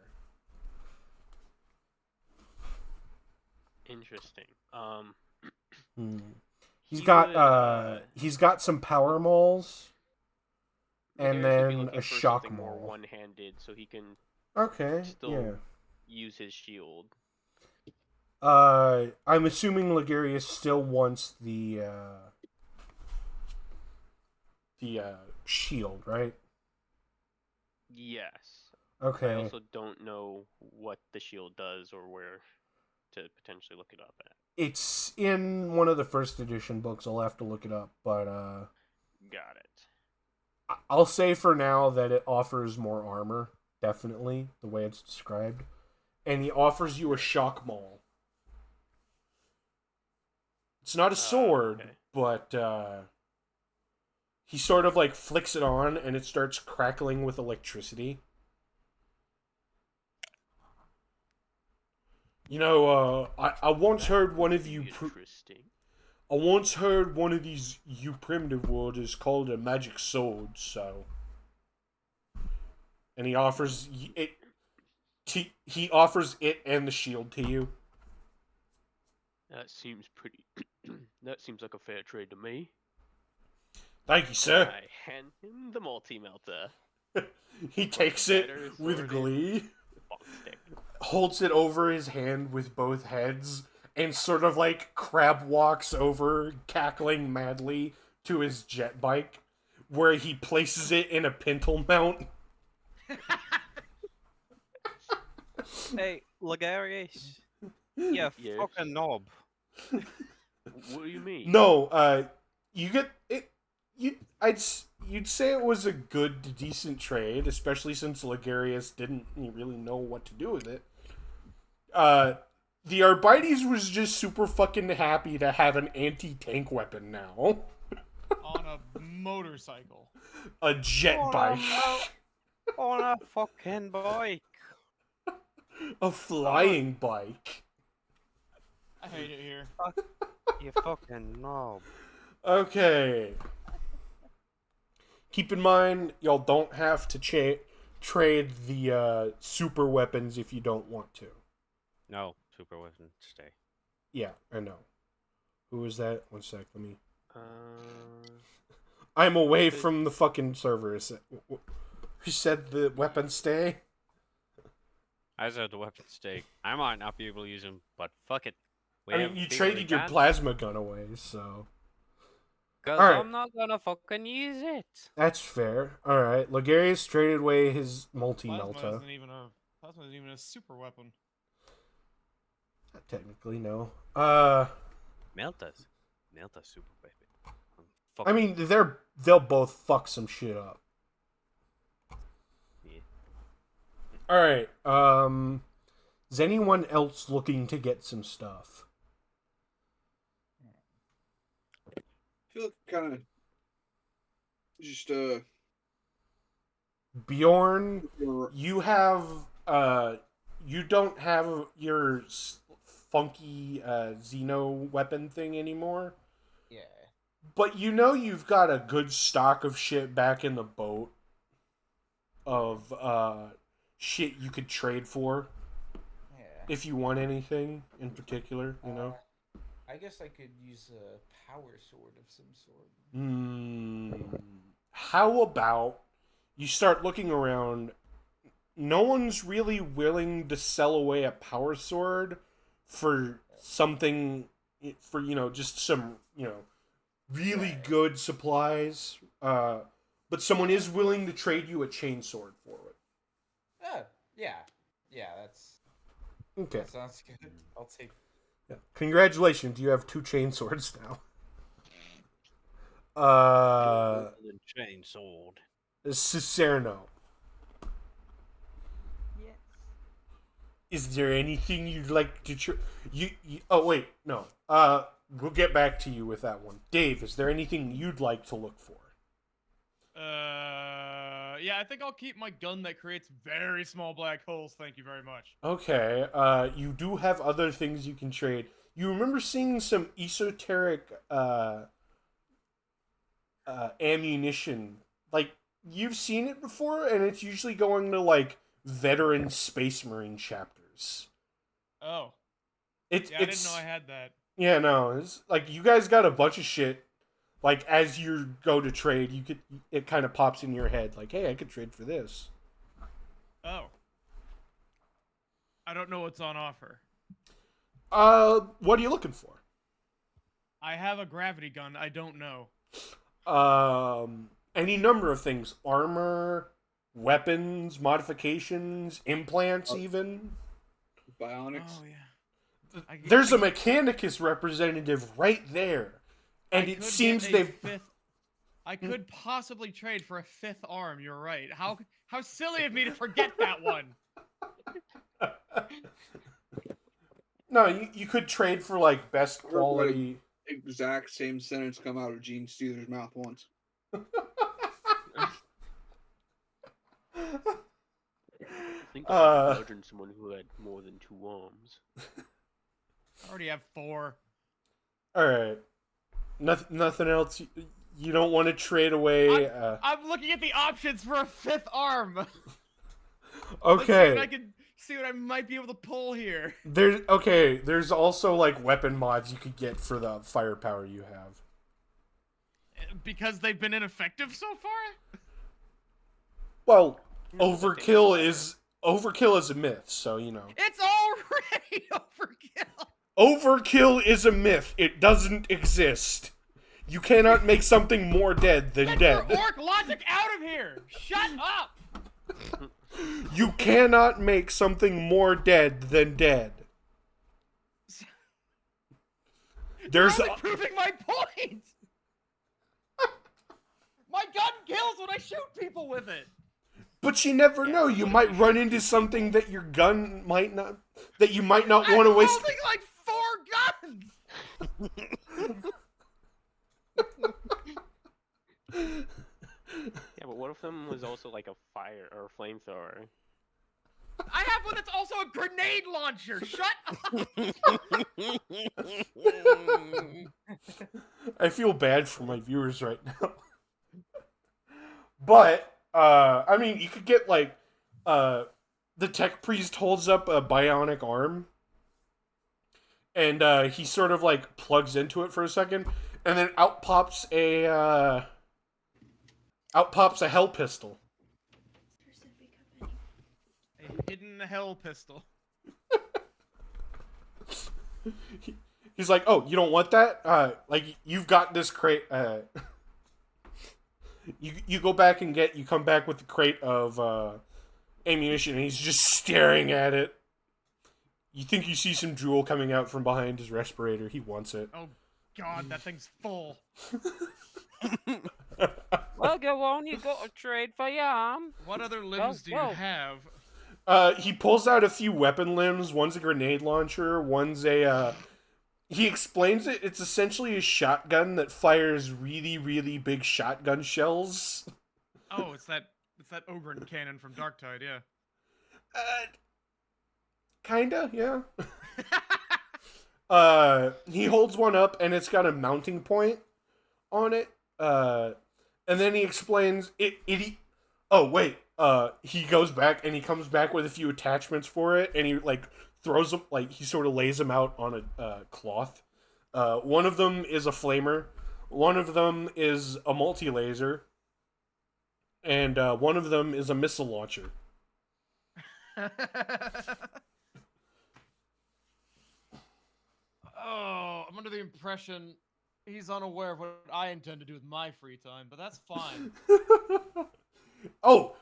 Interesting. He's got some power mauls. And then a shock more maul. one-handed, so he can still use his shield. I'm assuming Ligurius still wants the shield, right? Yes. Okay. I also don't know what the shield does or where to potentially look it up at. It's in one of the first edition books. I'll have to look it up, but Got it. I'll say for now that it offers more armor, definitely, the way it's described. And he offers you a shock maul. It's not a sword, but he sort of like flicks it on and it starts crackling with electricity. You know, I once heard one of you... I once heard one of these primitive words is called a magic sword, so... And he offers it... He offers it and the shield to you. That seems pretty... that seems like a fair trade to me. Thank you, sir. I hand him the multi-melter. He takes it with glee, holds it over his hand with both heads, and sort of like crab walks over, cackling madly, to his jet bike, where he places it in a pintle mount. Hey, Ligurius, you fucking knob. What do you mean? No, you get it. You'd say it was a good, decent trade, especially since Ligurius didn't really know what to do with it. The Arbites was just super fucking happy to have an anti-tank weapon now. On a motorcycle. A jet bike. On a fucking bike. A flying bike. I hate it here. You fucking knob. Okay. Keep in mind, y'all don't have to trade the super weapons if you don't want to. No, super weapon, stay. Yeah, I know. Who is that? One sec, let me... Uh... I'm away from the fucking server. Who said the weapon stay? I said the weapon stay. I might not be able to use them, but fuck it. We I have mean, you people who traded your can, plasma gun away, so... Cause Alright. I'm not gonna fucking use it. That's fair. Alright, Ligarius traded away his Plasma multi-melta. isn't even a super weapon. Technically, no. Melta's super weapon. I mean, they'll both fuck some shit up. Yeah. Alright, is anyone else looking to get some stuff? I feel kind of just Bjorn, you have you don't have your funky Xeno weapon thing anymore. Yeah. But you know you've got a good stock of shit back in the boat of shit you could trade for Yeah. if you want anything in particular, you know. I guess I could use a power sword of some sort. How about you start looking around? No one's really willing to sell away a power sword for something, for, you know, just some, you know, really good supplies. But someone is willing to trade you a chainsword for it. Yeah. Yeah, that's... Okay. That sounds good. I'll take... Yeah. Congratulations, you have 2 chainswords now. Chain sword. Cicerno. Yes. Is there anything you'd like to you oh wait, no. We'll get back to you with that one. Dave, is there anything you'd like to look for? Yeah, I think I'll keep my gun that creates very small black holes. Thank you very much. Okay, you do have other things you can trade. You remember seeing some esoteric ammunition. Like, you've seen it before, and it's usually going to, like, veteran Space Marine chapters. Oh. I didn't know I had that. Yeah, no, it's like you guys got a bunch of shit. Like, as you go to trade, it kind of pops in your head, like, hey, I could trade for this. Oh. I don't know what's on offer. What are you looking for? I have a gravity gun. I don't know. Any number of things. Armor, weapons, modifications, implants, even. Bionics. Oh, yeah. There's a Mechanicus representative right there. And it seems they've... I could possibly trade for a 5th arm, you're right. How silly of me to forget that one! No, you could trade for, like, best quality... Exact same sentence come out of Gene Steeler's mouth once. I think I imagined someone who had more than 2 arms. I already have 4. Alright. Nothing else? You don't want to trade away... I'm looking at the options for a 5th arm! Okay. Let's see what I might be able to pull here. There's also, like, weapon mods you could get for the firepower you have. Because they've been ineffective so far? Well, overkill is a myth, so, you know. It's already overkill! Overkill is a myth. It doesn't exist. You cannot make something more dead than dead. Get your orc logic out of here! Shut up! You cannot make something more dead than dead. There's You're only proving my point! My gun kills when I shoot people with it! But you never know. You might run into something that your gun might not... That you might not want to waste... I'm holding like 4 guns! Yeah, but what if them was also like a fire or a flamethrower? I have one that's also a grenade launcher! Shut up! I feel bad for my viewers right now. But, I mean, you could get, like, the tech priest holds up a bionic arm, and, he sort of, like, plugs into it for a second, and then out pops a hell pistol. A hidden hell pistol. He's like, "Oh, you don't want that? Like you've got this crate. You go back and you come back with the crate of ammunition." And he's just staring at it. You think you see some drool coming out from behind his respirator. He wants it. Oh God, that thing's full. Well, go on. You got a trade for your arm. What other limbs do you whoa. have? He pulls out a few weapon limbs. One's a grenade launcher. One's a. He explains it. It's essentially a shotgun that fires really, really big shotgun shells. Oh, it's that Ogren cannon from Darktide, yeah. Kinda, yeah. He holds one up and it's got a mounting point on it. And then he explains oh wait, he goes back and he comes back with a few attachments for it, and he like throws them, like he sort of lays them out on a cloth. One of them is a flamer, one of them is a multi-laser, and one of them is a missile launcher. Oh, I'm under the impression he's unaware of what I intend to do with my free time, but that's fine. Oh,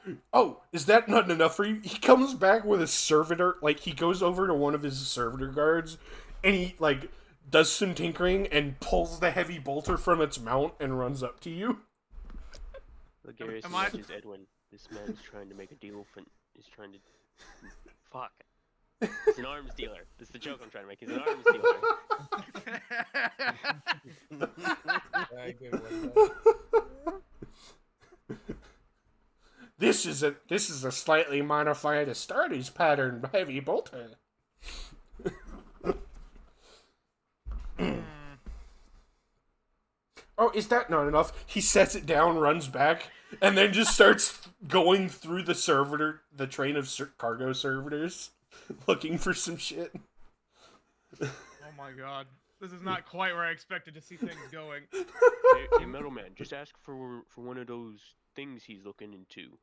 is that not enough for you? He comes back with a servitor, like, he goes over to one of his servitor guards, and he, like, does some tinkering and pulls the heavy bolter from its mount and runs up to you. Ligarius Am I- nudges Edwin. This man's trying to make a deal. He's trying to... Fuck. He's an arms dealer. This is the joke I'm trying to make. He's an arms dealer. Yeah, good one. This is a slightly modified Astartes pattern heavy bolter. Oh, is that not enough? He sets it down, runs back, and then just starts going through the train of cargo servitors, looking for some shit. Oh my God. This is not quite where I expected to see things going. Hey, middleman, just ask for one of those things he's looking into.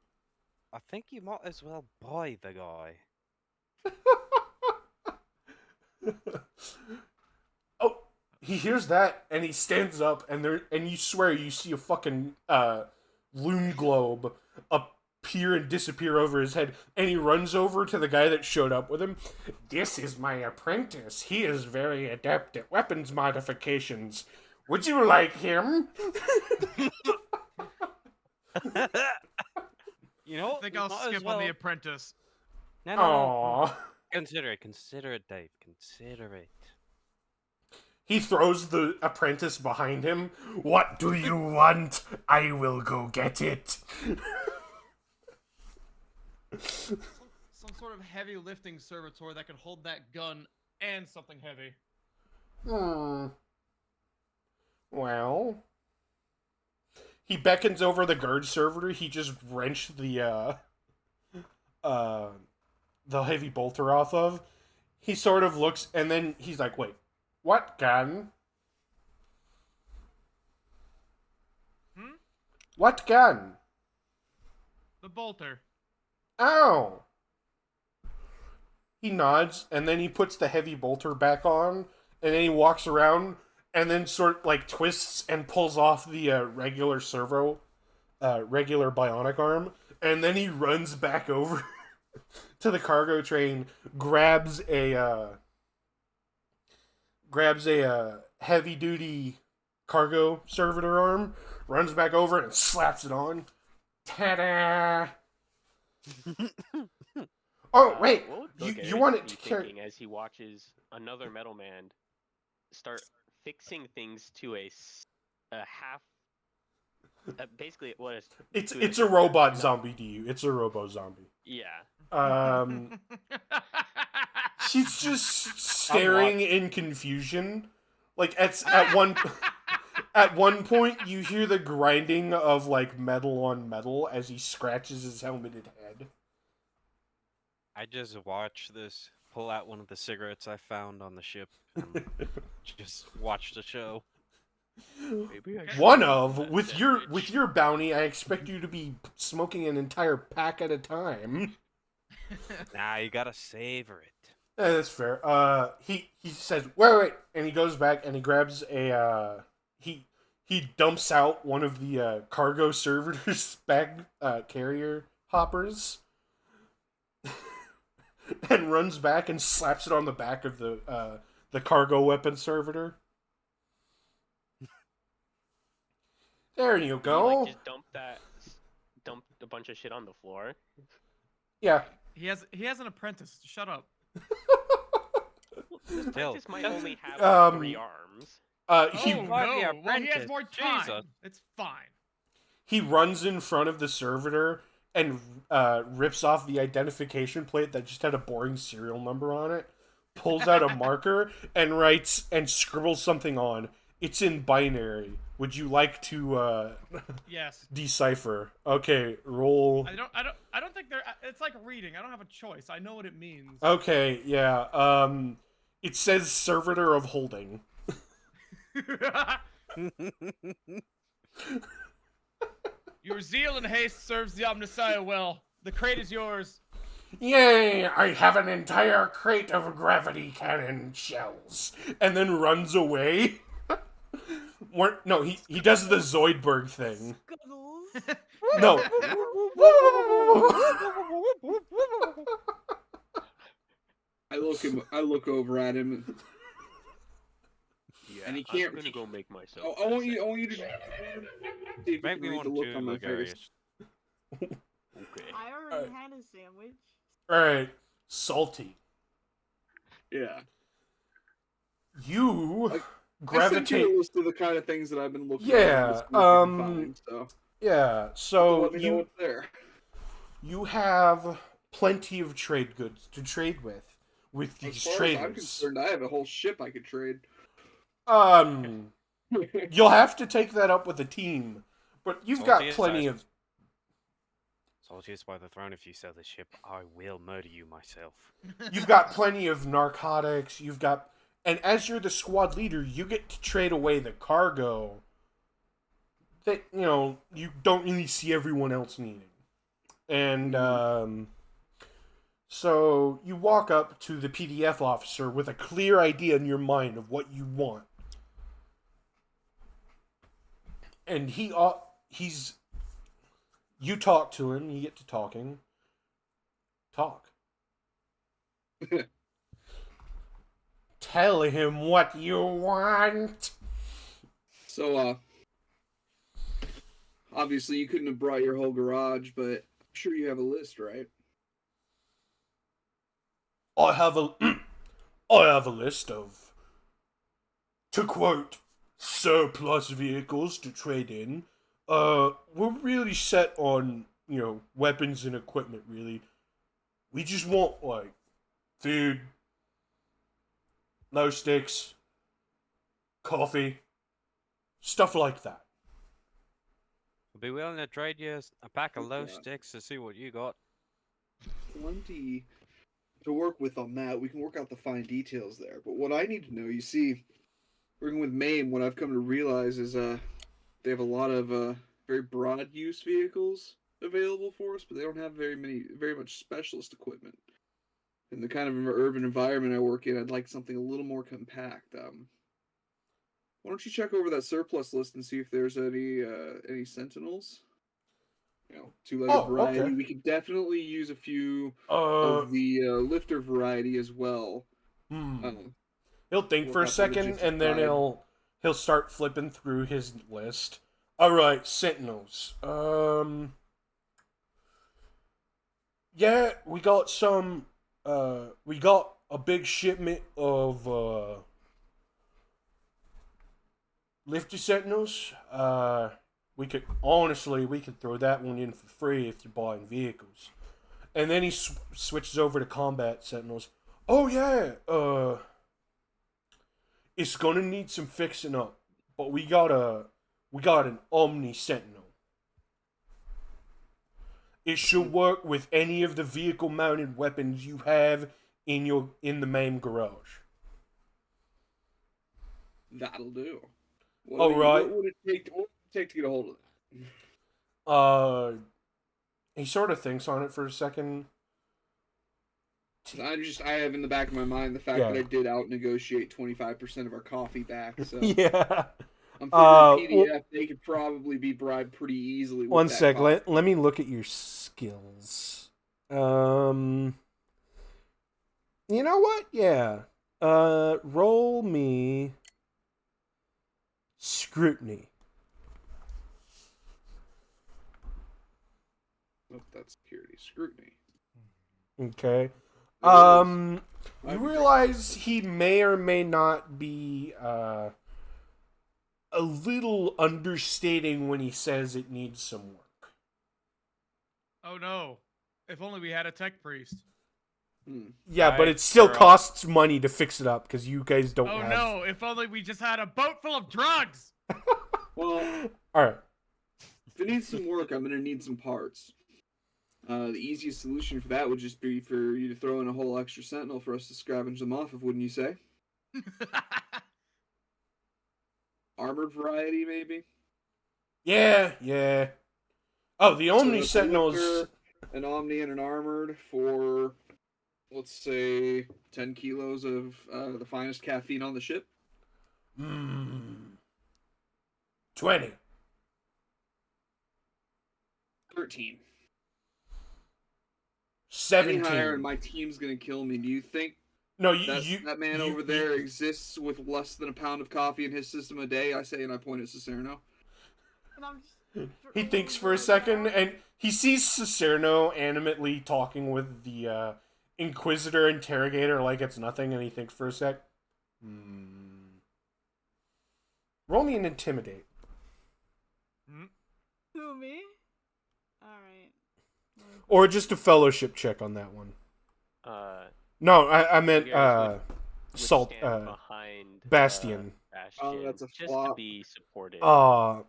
I think you might as well buy the guy. Oh, he hears that and he stands up, and you swear you see a fucking loom globe appear and disappear over his head, and he runs over to the guy that showed up with him. "This is my apprentice. He is very adept at weapons modifications. Would you like him?" You know, I think we I'll might as skip well... on The Apprentice. No. Aww. Consider it, Dave. Consider it. He throws the apprentice behind him. "What do you want? I will go get it." Some sort of heavy lifting servitor that can hold that gun and something heavy. Well, he beckons over the guard servitor. He just wrenched the heavy bolter off of. He sort of looks, and then he's like, "Wait, what gun? What gun? The bolter. Ow!" He nods, and then he puts the heavy bolter back on, and then he walks around, and then sort of like twists and pulls off the regular bionic arm, and then he runs back over to the cargo train, grabs a heavy duty cargo servitor arm, runs back over and slaps it on. Ta-da! Oh wait, What would you Ligarius want it be to carry? thinking as he watches another metal man start fixing things to a half. Basically, what is It's a robot zombie to you. It's a robo zombie. Yeah. She's just staring in confusion. Like at one point, you hear the grinding of like metal on metal as he scratches his helmeted head. I just watched this, pull out one of the cigarettes I found on the ship, and just watch the show. Maybe I should One do of that with sandwich. your bounty, I expect you to be smoking an entire pack at a time. Nah, you gotta savor it. Yeah, that's fair. He says, wait, and he goes back and he grabs a he dumps out one of the cargo servitors bag carrier hoppers and runs back and slaps it on the back of the cargo weapon servitor. There you Did he, go. just dump a bunch of shit on the floor? Yeah. He has an apprentice. Shut up. This Still. apprentice might only have Um, 3 arms. He Oh Why the no! Well, he has apprentice? more time. Jesus. It's fine. he runs in front of the servitor and rips off the identification plate that just had a boring serial number on it, pulls out a marker and writes and scribbles something on. It's in binary. Would you like to Yes. decipher? Okay, roll. I don't think they're. It's like reading. I don't have a choice. I know what it means. Okay, yeah. It says servitor of holding. Your zeal and haste serves the Omnissiah well. The crate is yours. Yay! I have an entire crate of gravity cannon shells, and then runs away. No, he does the Zoidberg thing. Scuttles. No. I look over at him. Yeah, And he I'm can't- gonna go make myself. I want you to see if you Make can me read one the look too, on my face. Lugarius. Okay. I already had a sandwich. Alright, salty. Yeah. You I sent you gravitate. a list of the kind of things that I've been looking Yeah, at. Just see if you can find, so Yeah, so so let me know what's there. you have plenty of trade goods to trade with As these far as I'm traders. concerned, I have a whole ship I could trade. You'll have to take that up with the team, but you've got Salty is plenty nice. of. Saltiest by the throne, if you sell the ship, I will murder you myself. You've got plenty of narcotics. You've got, and as you're the squad leader, you get to trade away the cargo that you don't really see everyone else needing. And so you walk up to the PDF officer with a clear idea in your mind of what you want, and he's. You talk to him. You get to talking. Talk. Tell him what you want. So, obviously you couldn't have brought your whole garage, but I'm sure you have a list, right? I have a list of, to quote, surplus vehicles to trade in. We're really set on, weapons and equipment, really. We just want, like, food, glow sticks, coffee, stuff like that. I'll be willing to trade you a pack of low Yeah. sticks to see what you got. Plenty to work with on that. We can work out the fine details there. But what I need to know, you see, working with MAME, what I've come to realize is they have a lot of very broad use vehicles available for us, but they don't have very much specialist equipment. In the kind of urban environment I work in, I'd like something a little more compact. Why don't you check over that surplus list and see if there's any Sentinels? Two-legged variety. okay. We could definitely use a few Uh, of the lifter variety as well. He'll think work for a out the second, logistics and then side. he'll start flipping through his list. All right, Sentinels. Yeah, we got some. We got a big shipment of lifter Sentinels. We could throw that one in for free if you're buying vehicles. And then he switches over to combat Sentinels. Oh yeah, it's gonna need some fixing up, but we got an Omni Sentinel. It should work with any of the vehicle-mounted weapons you have in the main garage. That'll do. All right. What would it take to get a hold of that? He sort of thinks on it for a second. I have in the back of my mind the fact that I did out negotiate 25% of our coffee back. So Yeah. I'm figuring Well, PDF they could probably be bribed pretty easily with one that sec. coffee. Let me look at your skills. You know what? Yeah. Roll me scrutiny. Oh, that's security scrutiny. Okay. There it is. You I'd be realize he may or may not be a little understating when he says it needs some work. Oh no! If only we had a tech priest. Yeah, but Alright, it still you're up. costs money to fix it up because you guys don't Oh have. no! If only we just had a boat full of drugs. Well, All right. if it needs some work, I'm gonna need some parts. The easiest solution for that would just be for you to throw in a whole extra sentinel for us to scavenge them off of, wouldn't you say? Armored variety, maybe? Yeah, yeah. Oh, the Omni So a Sentinels. Blister, an Omni, and an Armored for, let's say, 10 kilos of the finest caffeine on the ship. 20. 13. 17. Any higher and my team's gonna kill me. Do you think No, that man over there exists with less than a pound of coffee in his system a day? I say, and I point at Cicerno. And I'm just He thinks for a second, and he sees Cicerno animately talking with the Inquisitor interrogator like it's nothing, and he thinks for a sec. Roll me an intimidate. Who, me? Alright. Or just a fellowship check on that one. No, I meant would Salt stand behind Bastion. Bastion. Oh, that's a just flop. to be supported. Size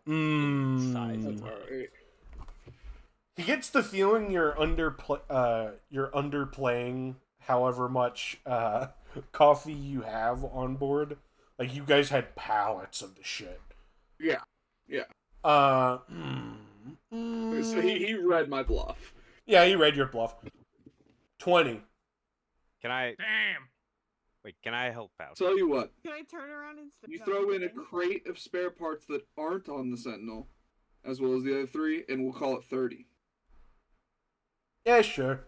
That's of alright. He gets the feeling you're underplaying however much coffee you have on board. Like you guys had pallets of the shit. Yeah. Yeah. So So he read my bluff. Yeah, he read your bluff. 20. Can I Damn. wait? Can I help out? Tell you what, Can I turn around and you no, throw I'm in a kidding. crate of spare parts that aren't on the Sentinel, as well as the other 3, and we'll call it 30. Yeah, sure.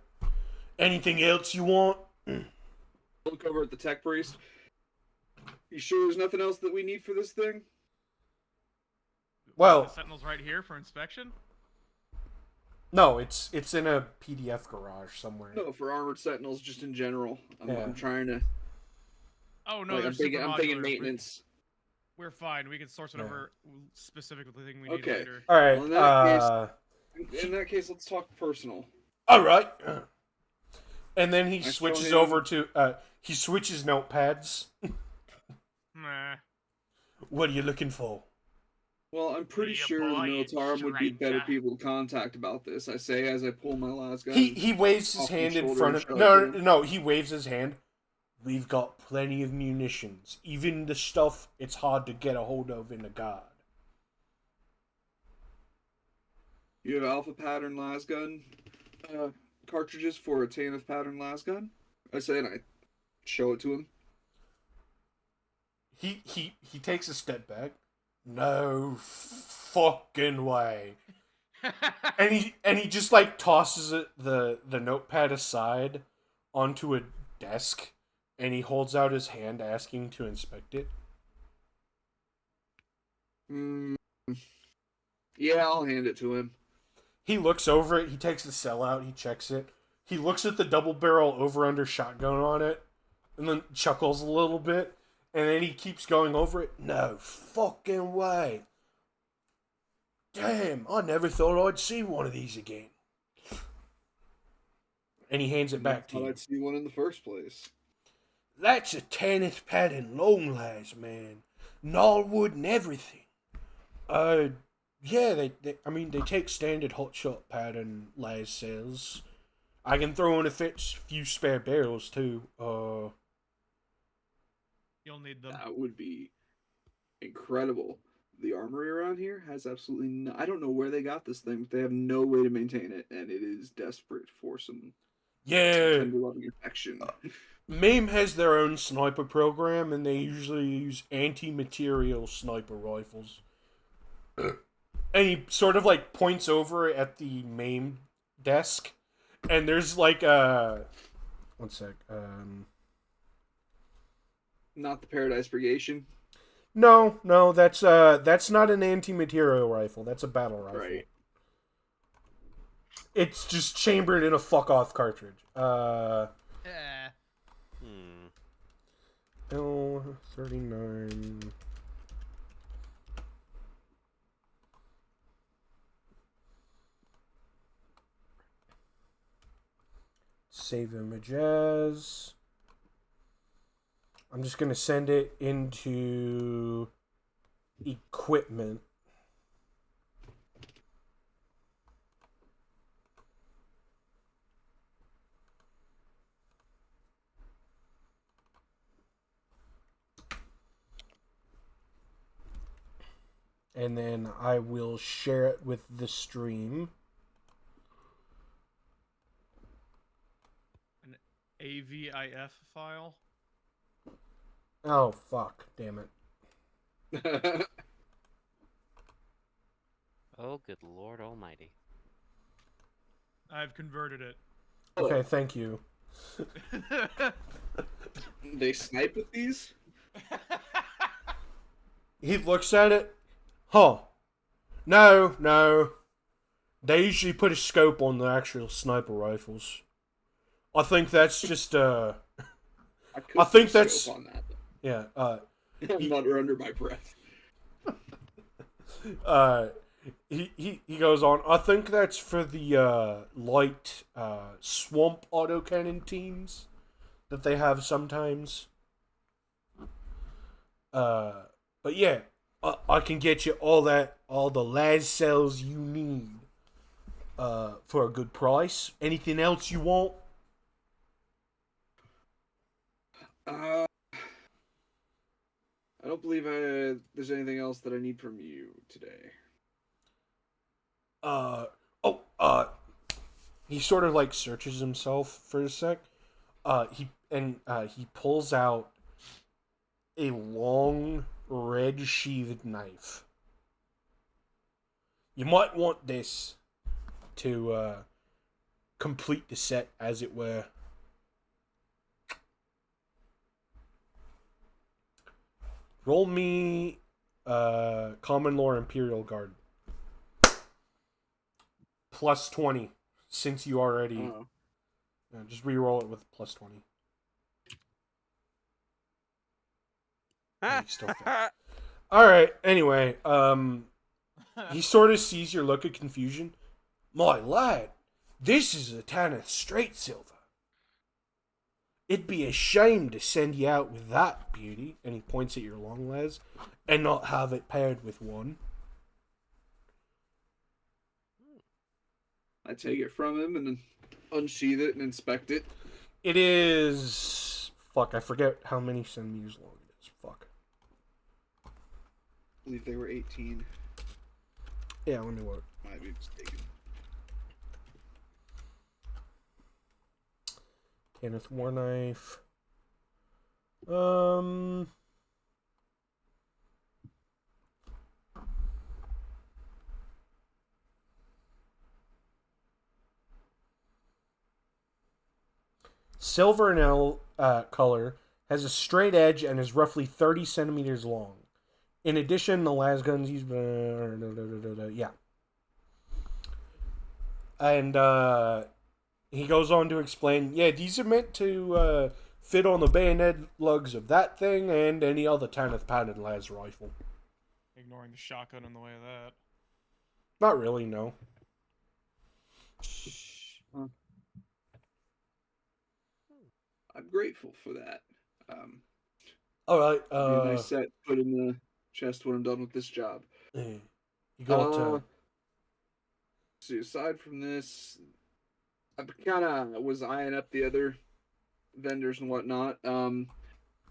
Anything else you want? Look over at the tech priest. You sure there's nothing else that we need for this thing? Well, The Sentinel's right here for inspection. no, it's in a PDF garage somewhere. No, for armored sentinels, just in general. Yeah. I'm trying to. Oh no, Like, they're I'm thinking super modular. maintenance. We're fine. We can source whatever specific thing we need Okay. later. All right. Well, in that case, let's talk personal. All right. And then he I show switches him- over to he switches notepads. Nah. What are you looking for? Well, I'm pretty Be a sure the boy, Militarum would be better stranger. people to contact about this. I say as I pull my last gun. He waves his off my hand in shoulder front and of show it no to him. no he waves his hand. We've got plenty of munitions, even the stuff it's hard to get a hold of in the guard. You have alpha pattern las gun cartridges for a Tanith pattern las gun? I say, and I show it to him. He takes a step back. No fucking way. And he just like tosses the notepad aside onto a desk, and he holds out his hand asking to inspect it. Yeah, I'll hand it to him. He looks over it, he takes the cell out, he checks it. He looks at the double barrel over under shotgun on it, and then chuckles a little bit, and then he keeps going over it. No fucking way. Damn, I never thought I'd see one of these again. And he hands it back to Thought you. I'd see one in the first place. That's a Tanith pattern long last, man. Gnarlwood and everything. Yeah, they they take standard hotshot pattern las cells. I can throw in a few spare barrels too. You'll need them. That would be incredible. The armory around here has absolutely no. I don't know where they got this thing, but they have no way to maintain it, and it is desperate for some Yeah. Tender loving affection. MAME has their own sniper program, and they usually use anti-material sniper rifles. And he sort of like points over at the MAME desk, and there's like a... One sec. Not the Paradise Brigation. No, that's not an anti-material rifle. That's a battle rifle. Right. It's just chambered in a fuck-off cartridge. L39. Save image as. I'm just going to send it into equipment. And then I will share it with the stream. An AVIF file. Oh, fuck. Damn it. Oh, good Lord Almighty. I've converted it. Okay, thank you. They snipe with these? He looks at it. Huh. No. They usually put a scope on the actual sniper rifles. I think that's just, I think that's... On that. Yeah, I'm mutter under my breath. he goes on, I think that's for the, light, swamp autocannon teams that they have sometimes. But yeah, I can get you all the las cells you need, for a good price. Anything else you want? I don't believe there's anything else that I need from you today. He sort of like searches himself for a sec. He pulls out a long red sheathed knife. You might want this to complete the set, as it were. Roll me Common Law Imperial Guard. Plus 20, since you already... just re-roll it with plus 20. You still fail. Alright, anyway, he sort of sees your look of confusion. My lad, this is a Tanith straight silver. It'd be a shame to send you out with that beauty, and he points at your long les, and not have it paired with one. I take it from him and then unsheath it and inspect it. It is... Fuck, I forget how many centimeters long it is. Fuck. I believe they were 18. Yeah, let me look. Might be mistaken. Tanith War Knife. Silver in color, has a straight edge, and is roughly 30 centimeters long. In addition, the las guns use... yeah. And, he goes on to explain, yeah, these are meant to fit on the bayonet lugs of that thing and any other Tanith padded las rifle. Ignoring the shotgun in the way of that. Not really, no. I'm grateful for that. Alright, be a nice set put in the chest when I'm done with this job. You got See, aside from this, I kind of was eyeing up the other vendors and whatnot. One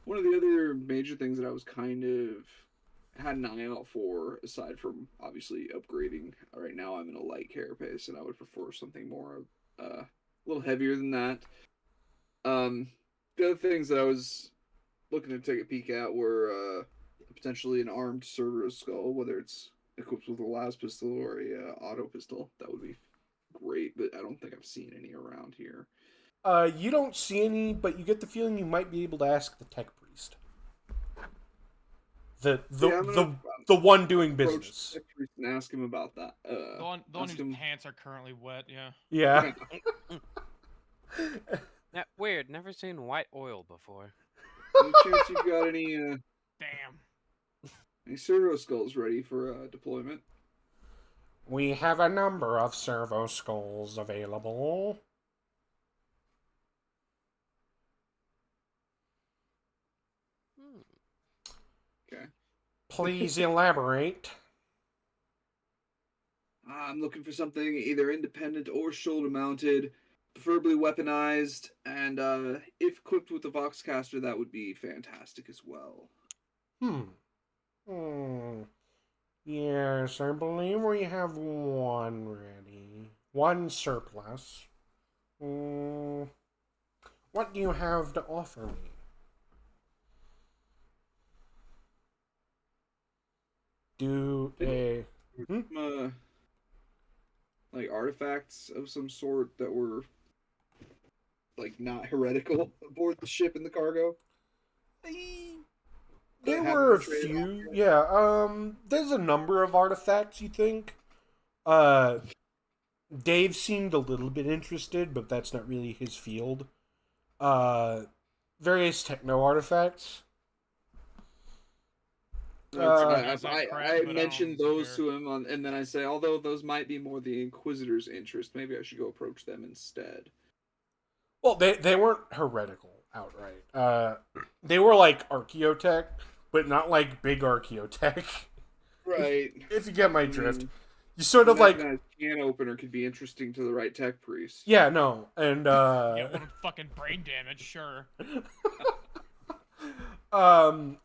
of the other major things that I was kind of had an eye out for, aside from obviously upgrading. Right now, I'm in a light carapace, and I would prefer something more a little heavier than that. The other things that I was looking to take a peek at were potentially an armed servo skull, whether it's equipped with a las pistol or a auto pistol. That would be great, but I don't think I've seen any around here. You don't see any, but you get the feeling you might be able to ask the tech priest. The one doing business. And ask him about that. The one whose pants are currently wet. Yeah. Yeah. Weird. Never seen white oil before. Any chance you've got any Damn. any servo skulls ready for deployment? We have a number of servo skulls available. Okay. Please elaborate. I'm looking for something either independent or shoulder mounted, preferably weaponized, and if equipped with a Voxcaster, that would be fantastic as well. Yes, I believe we have one ready. One surplus. What do you have to offer me? Like artifacts of some sort that were like not heretical aboard the ship in the cargo? There were a few. Yeah, there's a number of artifacts, you think. Dave seemed a little bit interested, but that's not really his field. Various techno artifacts. I mentioned those to him, and then I say, although those might be more the Inquisitor's interest, maybe I should go approach them instead. Well, they weren't heretical outright. They were like archaeotech, but not like big archaeotech. Right. If you get my drift. You sort of like... A can opener could be interesting to the right tech priest. Yeah, no, and yeah, one fucking brain damage, sure.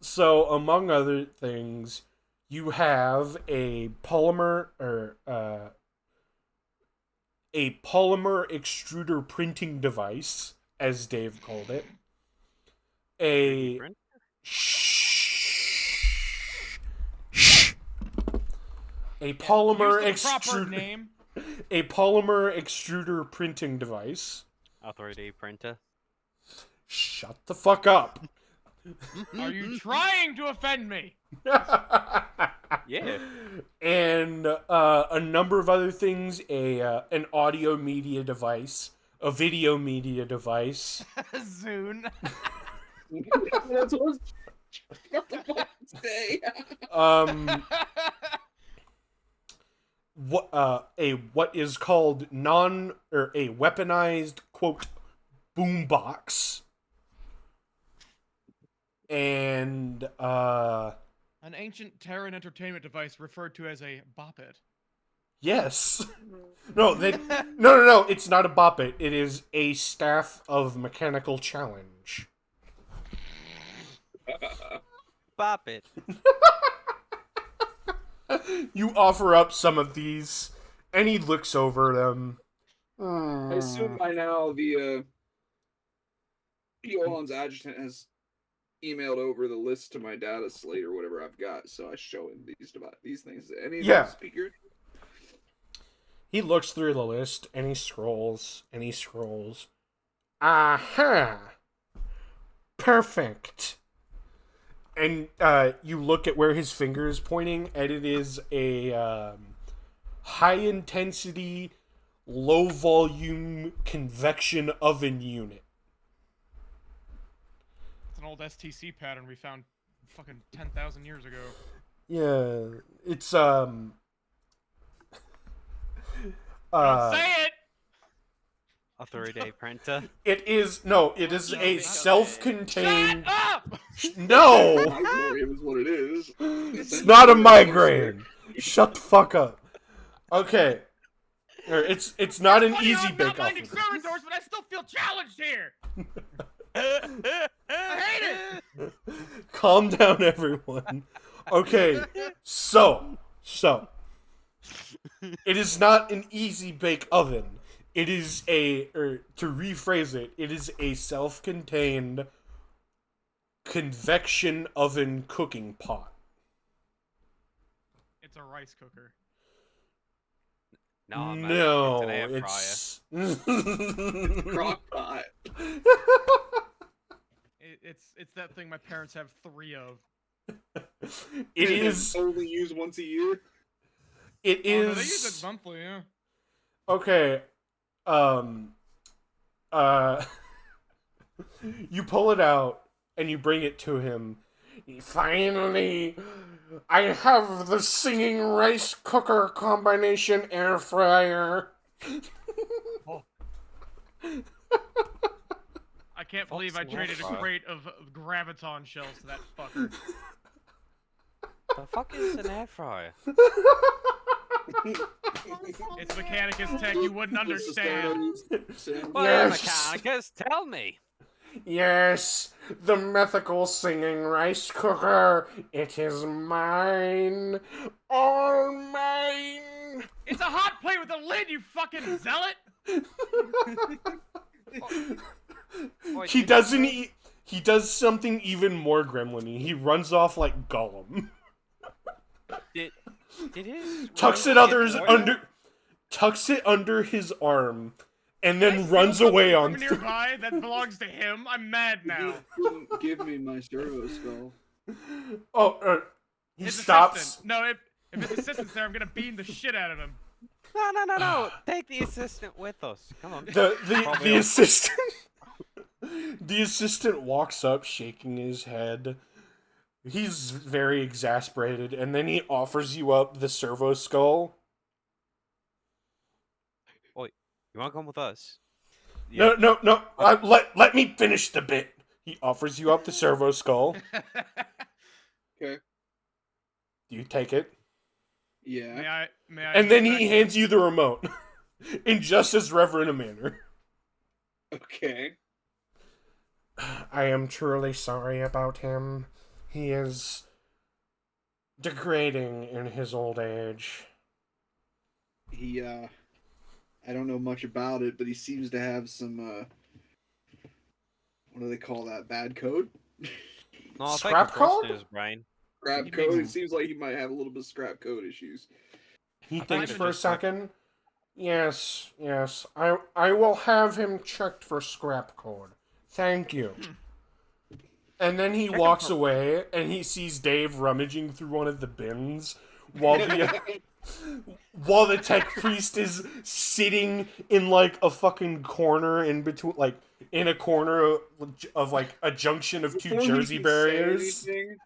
So among other things, you have a polymer extruder printing device, as Dave called it. A polymer extruder printing device. Authority printer. Shut the fuck up. Are you trying to offend me? Yeah. And a number of other things, an audio media device, a video media device. Zune. That's what I was say. What is called a weaponized quote boombox. And an ancient Terran entertainment device referred to as a boppet. Yes. No, no, it's not a boppet. It is a staff of mechanical challenge. Bop it. You offer up some of these, and he looks over them. I assume by now the Johan's adjutant has emailed over the list to my data slate or whatever I've got, so I show him these things. Any of those speakers? He looks through the list, and he scrolls, Aha! Perfect. And you look at where his finger is pointing, and it is a high-intensity, low-volume convection oven unit. It's an old STC pattern we found fucking 10,000 years ago. Yeah, it's Don't say it! Authority printer. It is a self-contained. Shut up! No, Migraine is what it is. it's not a migraine. Shut the fuck up. Okay, it's not an easy I'm bake not off. minding server doors, but I still feel challenged here. I hate it. Calm down, everyone. Okay, so it is not an easy bake oven. It is or to rephrase it, it is a self-contained convection oven cooking pot. It's a rice cooker. No, man, No, it's an air fryer. Crock pot. It's that thing my parents have 3 of. It is. Only used once a year. It Oh, no, is. they use it monthly, yeah. Okay. You pull it out and you bring it to him. Finally, I have the singing rice cooker combination air fryer. I can't believe I Fuck's an traded a air fryer? crate of graviton shells to that fucker. The fuck is an air fryer? It's Mechanicus Tech, you wouldn't understand. Well, Yes. Mechanicus, tell me. Yes, the mythical singing rice cooker. It is mine. All mine. It's a hot plate with a lid, you fucking zealot! Wait, He did doesn't. you- He does something even more gremlin-y. He runs off like Gollum. Did his Tucks rice it get oil? tucks it under his arm, and I then steal runs something away from on. nearby that belongs to him. I'm mad now. You didn't give me my servo skull. Oh, he His stops. assistant. No, if his assistant's there, I'm gonna beam the shit out of him. No. Take the assistant with us. Come on. The Probably the on- assistant. The assistant walks up, shaking his head. He's very exasperated, and then he offers you up the servo skull. You want to come with us? No. Let me finish the bit. He offers you up the servo skull. Okay. Do you take it? Yeah. May I And then he inspect- hands you the remote in just as reverent a manner. Okay. I am truly sorry about him. He is degrading in his old age. He I don't know much about it, but he seems to have some what do they call that? Bad code? No, I'll Scrap take a burst code? in his brain. Scrap He code? makes- It seems like he might have a little bit of scrap code issues. He I thinks think for a it's just like- second. Yes. I will have him checked for scrap code. Thank you. And then he Check him walks for- away, and he sees Dave rummaging through one of the bins while the tech priest is sitting in like a fucking corner in between, like in a corner of like a junction of two Before he Jersey can say barriers. anything,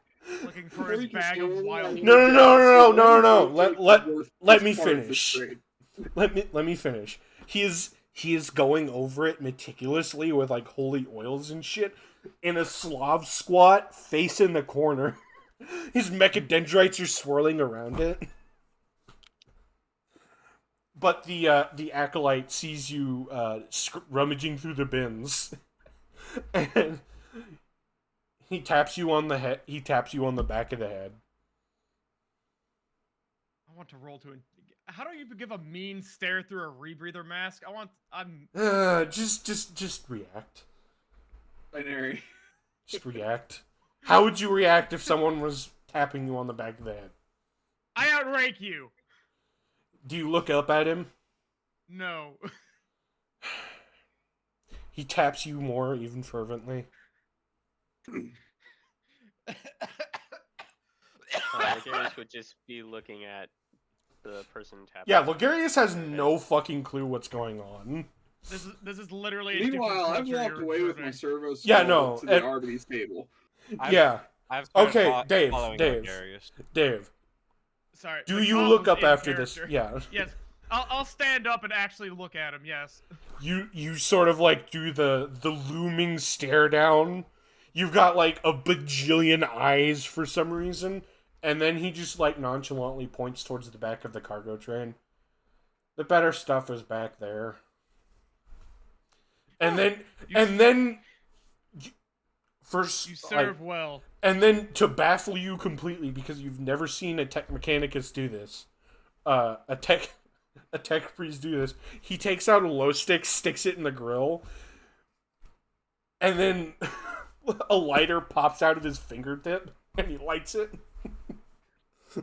looking for before his he can bag say of anything, wild. I No, wanna no, guess. no. What do you Let- think the let worst me part of this finish. trade? Let me finish. He is going over it meticulously with like holy oils and shit in a Slav squat, face in the corner. His mechadendrites are swirling around it. But the acolyte sees you rummaging through the bins, and he taps you on the head. He taps you on the back of the head. I want to roll to. How do you give a mean stare through a rebreather mask? I'm. Just react. Binary. Just react. How would you react if someone was tapping you on the back of the head? I outrank you. Do you look up at him? No. He taps you more, even fervently. Ligarius would just be looking at the person tapping. Yeah, Ligarius has no fucking clue what's going on. This is literally. A different Meanwhile, I've culture walked you're away with my observing. servo skull Yeah, no, to the and- Arby's table. Yeah, I've started Okay, Dave, following Dave. Ligarius. Dave. Sorry. Do the you Goth look was up in after this? character. Yeah. Yes. I'll stand up and actually look at him. Yes. You sort of like do the looming stare down. You've got like a bajillion eyes for some reason, and then he just like nonchalantly points towards the back of the cargo train. The better stuff is back there. And then first You serve well. and then to baffle you completely because you've never seen a Tech Mechanicus do this, a a tech priest do this. He takes out a glow stick, sticks it in the grill, and then a lighter pops out of his fingertip, and he lights it.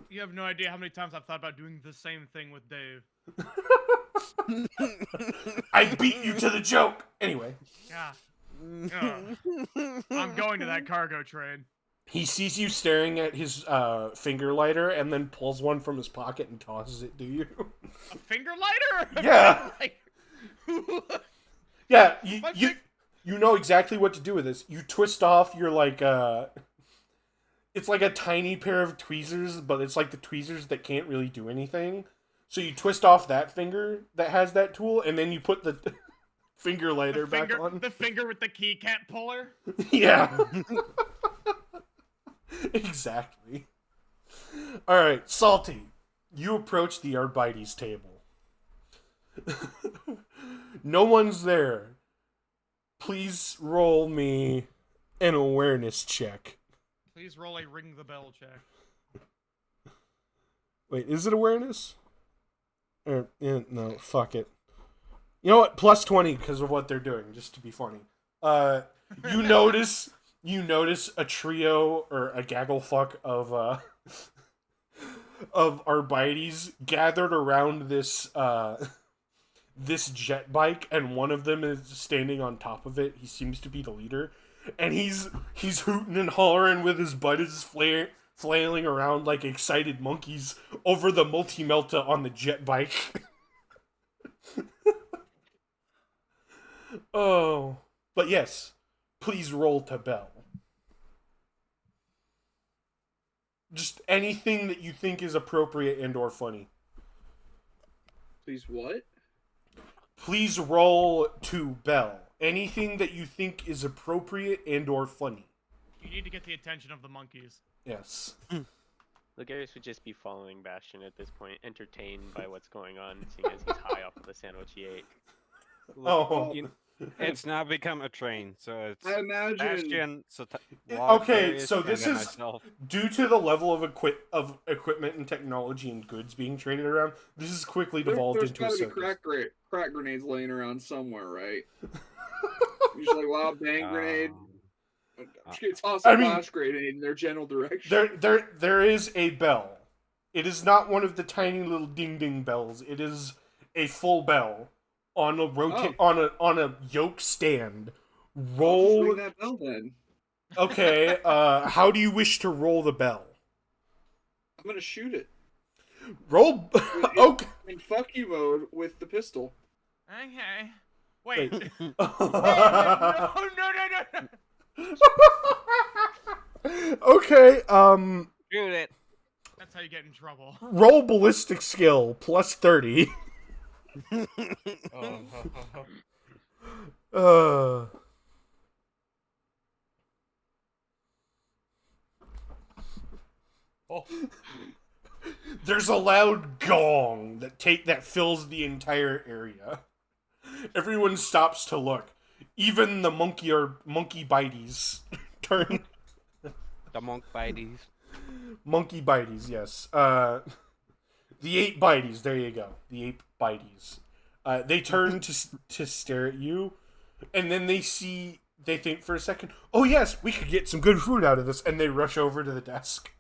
You have no idea how many times I've thought about doing the same thing with Dave. I beat you to the joke. Anyway. Yeah. I'm going to that cargo train. He sees you staring at his finger lighter and then pulls one from his pocket and tosses it to you. A finger lighter? Yeah. Like, Yeah, you know exactly what to do with this. You twist off your, like, it's like a tiny pair of tweezers, but it's like the tweezers that can't really do anything. So you twist off that finger that has that tool, and then you put the finger lighter back on. The finger with the keycap puller? Yeah. Exactly. Alright, Salty. You approach the Arbites table. No one's there. Please roll me an awareness check. Please roll a ring the bell check. Wait, is it awareness? No, fuck it. You know what? Plus 20 because of what they're doing, just to be funny. You notice a trio or a gaggle fuck of Arbites gathered around this this jet bike, and one of them is standing on top of it. He seems to be the leader, and he's hooting and hollering with his buddies flailing around like excited monkeys over the multi-melta on the jet bike. Oh, but yes, please roll to Bell. Just anything that you think is appropriate and or funny. Please what? Please roll to Bell. Anything that you think is appropriate and or funny. You need to get the attention of the monkeys. Yes. Ligarius would just be following Bastion at this point, entertained by what's going on, seeing as he's high off of the sandwich he ate. Oh. It's now become a train, so it's I imagine. Bastion. Okay, so and this then is myself. due to the level of equipment and technology and goods being traded around. This is quickly devolved There's into a gotta be circus. crack grenades laying around somewhere, right? You just like, wow, bang grenade. Just gonna toss a flash grenade in their general direction. There is a bell. It is not one of the tiny little ding ding bells. It is a full bell on a on a yoke stand. Roll. Ring that bell then. Okay. How do you wish to roll the bell? I'm gonna shoot it. Roll. Okay. In fuck you mode with the pistol. Okay. Wait. Wait. No. Okay. Shoot it. That's how you get in trouble. Roll ballistic skill plus 30. There's a loud gong that fills the entire area. Everyone stops to look. Even the monkey bites turn. The monk bites. Monkey bites, yes. The 8 bites, there you go. The 8 bites. They turn to stare at you, and then they think for a second, oh yes, we could get some good food out of this, and they rush over to the desk.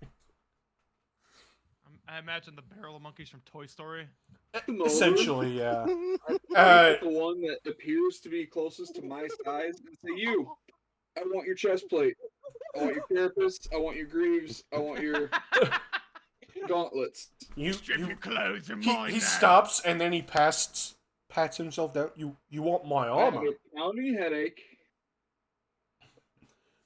I imagine the barrel of monkeys from Toy Story. Essentially, yeah. I the one that appears to be closest to my size and say, you, I want your chest plate. I want your carapace. I want your greaves. I want your gauntlets. Strip your clothes and mine. He stops and then he pats himself down. You want my armor? I have a pounding headache.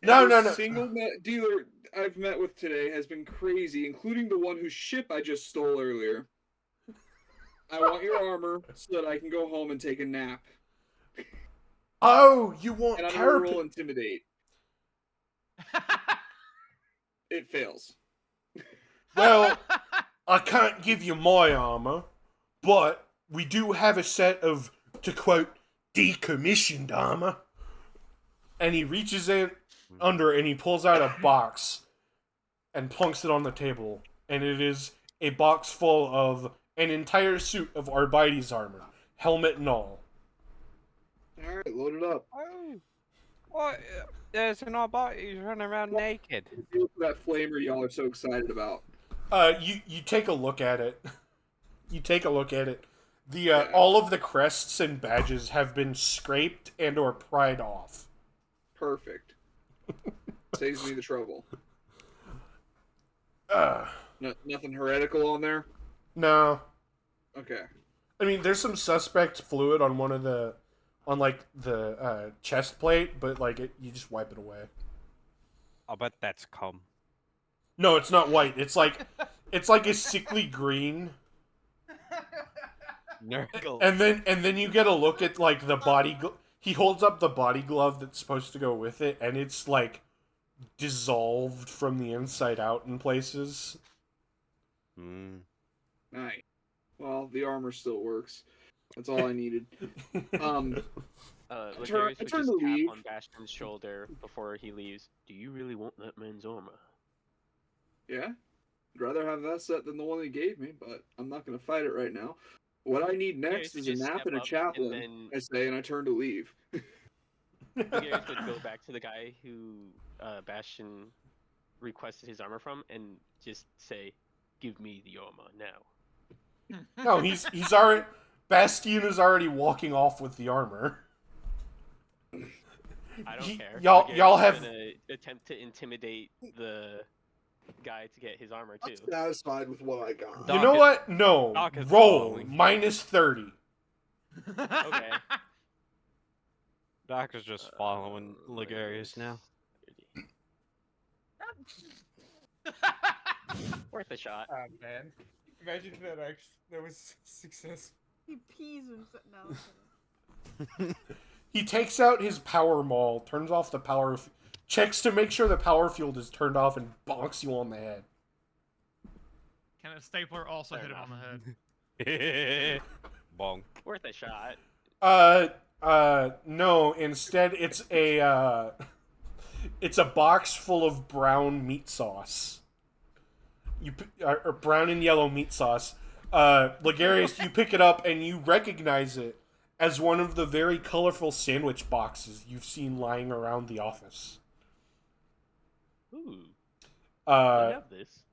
No. Single dealer I've met with today has been crazy, including the one whose ship I just stole earlier. I want your armor so that I can go home and take a nap. Oh, you want and I'm gonna roll intimidate. It fails. Well, I can't give you my armor, but we do have a set of, to quote, decommissioned armor. And he reaches in under and he pulls out a box and plunks it on the table. And it is a box full of an entire suit of Arbites armor, helmet and all. All right, load it up. Oh, what? There's an Arbite who's running around naked. Look at that flamer y'all are so excited about. You take a look at it. You take a look at it. The all of the crests and badges have been scraped and or pried off. Perfect. Saves me the trouble. Nothing heretical on there? No. Okay. I mean, there's some suspect fluid on one of the, on like the chest plate, but like you just wipe it away. I bet that's cum. No, it's not white. It's like a sickly green. Nurgle. And then you get a look at like the body. He holds up the body glove that's supposed to go with it, and it's like dissolved from the inside out in places. Nice. Well, the armor still works. That's all I needed. Ladarius I would turn just to tap leave. on Bastion's shoulder before he leaves. Do you really want that man's armor? Yeah. I'd rather have that set than the one he gave me, but I'm not going to fight it right now. What I need next Ladarius is would a just nap step and a up chaplain, and then I say, and I turn to leave. Ladarius would go back to the guy who Bastion requested his armor from and just say, "Give me the armor now." No, he's already. Bastion is already walking off with the armor. I don't care. Y'all Ladarius is have. gonna attempt to intimidate the guy to get his armor too. I'm satisfied with what I got. You know what? No. Doc is Roll following. -30. Okay. Doc is just following Ligarius now. Worth a shot. Oh man, imagine that was success. He pees himself. No. He takes out his power maul, turns off the power, checks to make sure the power field is turned off, and bonks you on the head. Can a stapler also Fair hit him on enough. the head? Bonk. Worth a shot. No. Instead, it's a box full of brown meat sauce. Or brown and yellow meat sauce. Ligarius, you pick it up and you recognize it as one of the very colorful sandwich boxes you've seen lying around the office. Ooh. I have this.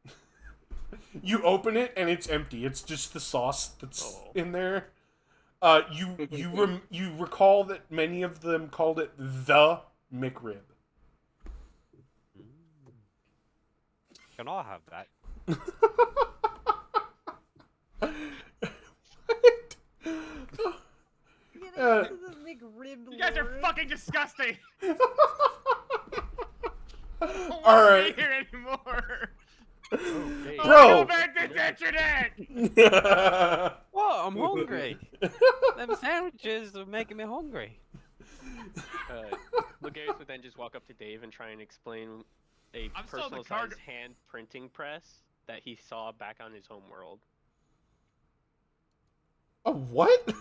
You open it and it's empty. It's just the sauce that's in there. You recall that many of them called it the McRib. Can all have that. Get into the McRib You guys are lore. fucking disgusting. I don't All want right. to be here anymore. Okay. Bro. Go back to the internet. What? I'm hungry. Them sandwiches are making me hungry. Ligarius would then just walk up to Dave and try and explain a I'm still in the personal-sized hand printing press that he saw back on his homeworld. A what?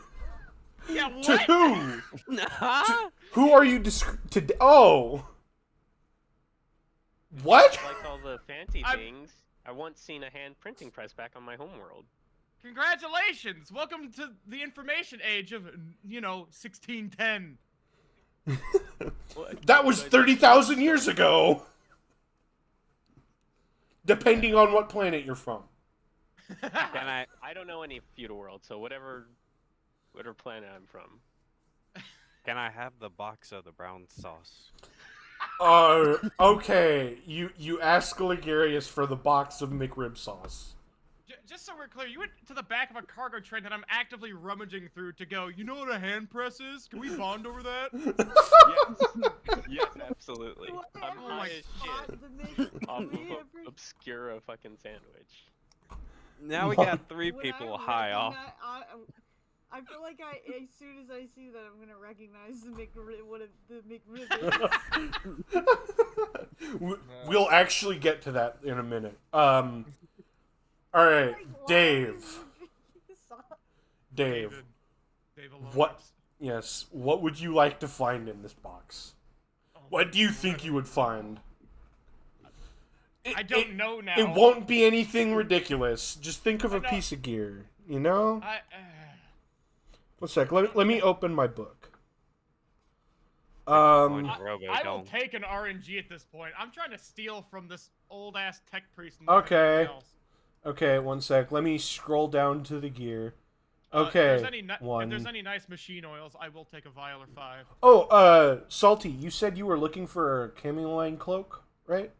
Yeah, To what? who? Huh? Who are you Oh. What? Like all the fancy I'm- things, I once seen a hand printing press back on my homeworld. Congratulations! Welcome to the information age of, 1610. That was 30,000 years ago. Depending on what planet you're from. Can I? I don't know any feudal world, so whatever planet I'm from. Can I have the box of the brown sauce? Okay. You ask Ligarius for the box of McRib sauce. Just so we're clear, you went to the back of a cargo train that I'm actively rummaging through to go, you know what a hand press is? Can we bond over that? Yes, absolutely. What the I'm hell high is as hot shit to make off me of every- obscura fucking sandwich. Now we got three When people I high off. I feel like as soon as I see that, I'm gonna recognize the McRib. What the McRib is. We'll actually get to that in a minute. All right, Like, why Dave. is it- Dave. Dave alone. What? Yes. What would you like to find in this box? What do you think you would find? I don't know now. It won't be anything ridiculous. Just think of I a know. piece of gear. You know? I. One sec. Let me open my book. Find I, Robo I will Dome. take an RNG at this point. I'm trying to steal from this old ass tech priest. Okay. Else. Okay, one sec. Let me scroll down to the gear. If Okay, there's one. any nice machine oils, I will take a vial or 5. Oh, Salty, you said you were looking for a cameline cloak, right?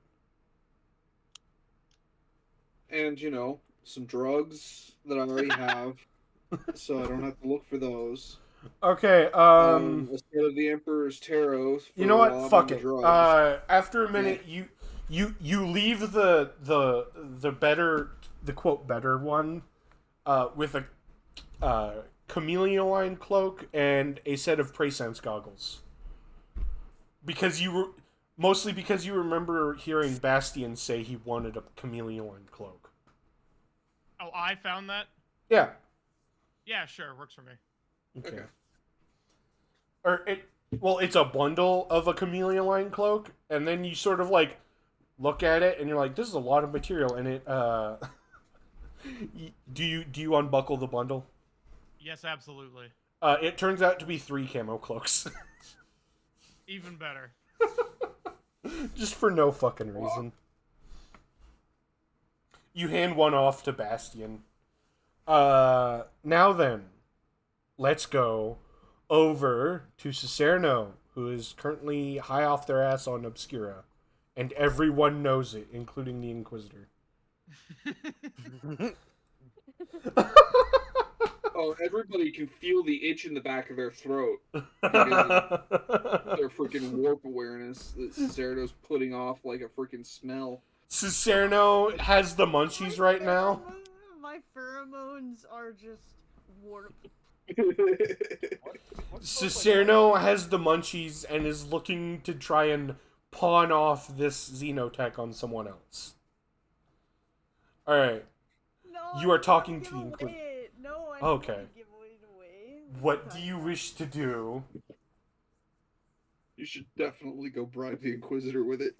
And, you know, some drugs that I already have, so I don't have to look for those. Okay, A set of the Emperor's Tarot for you know what? while I'm on Fuck the it. drugs. After a minute, you leave the better, the quote better one, with a chameleon cloak and a set of prescience goggles. Because mostly because you remember hearing Bastian say he wanted a chameleon cloak. Oh, I found that? Yeah. Yeah, sure. Works for me. Okay. Well, it's a bundle of a chameleon cloak, and then you sort of like look at it, and you're like, "This is a lot of material." And it, do you unbuckle the bundle? Yes, absolutely. It turns out to be 3 camo cloaks, Even better. just for no fucking reason. You hand one off to Bastian. Now then, let's go over to Cicerno, who is currently high off their ass on Obscura, and everyone knows it, including the Inquisitor. Oh, everybody can feel the itch in the back of their throat because of their freaking warp awareness that Cicerno's putting off like a freaking smell. Cicerno has the munchies right now. My pheromones are just warped. Cicerno has the munchies and is looking to try and pawn off this xenotech on someone else. Alright. No, You are I talking don't to the wanna give Inquisitor. away it. No, I Okay. don't want to give it away. What do you wish to do? You should definitely go bribe the Inquisitor with it.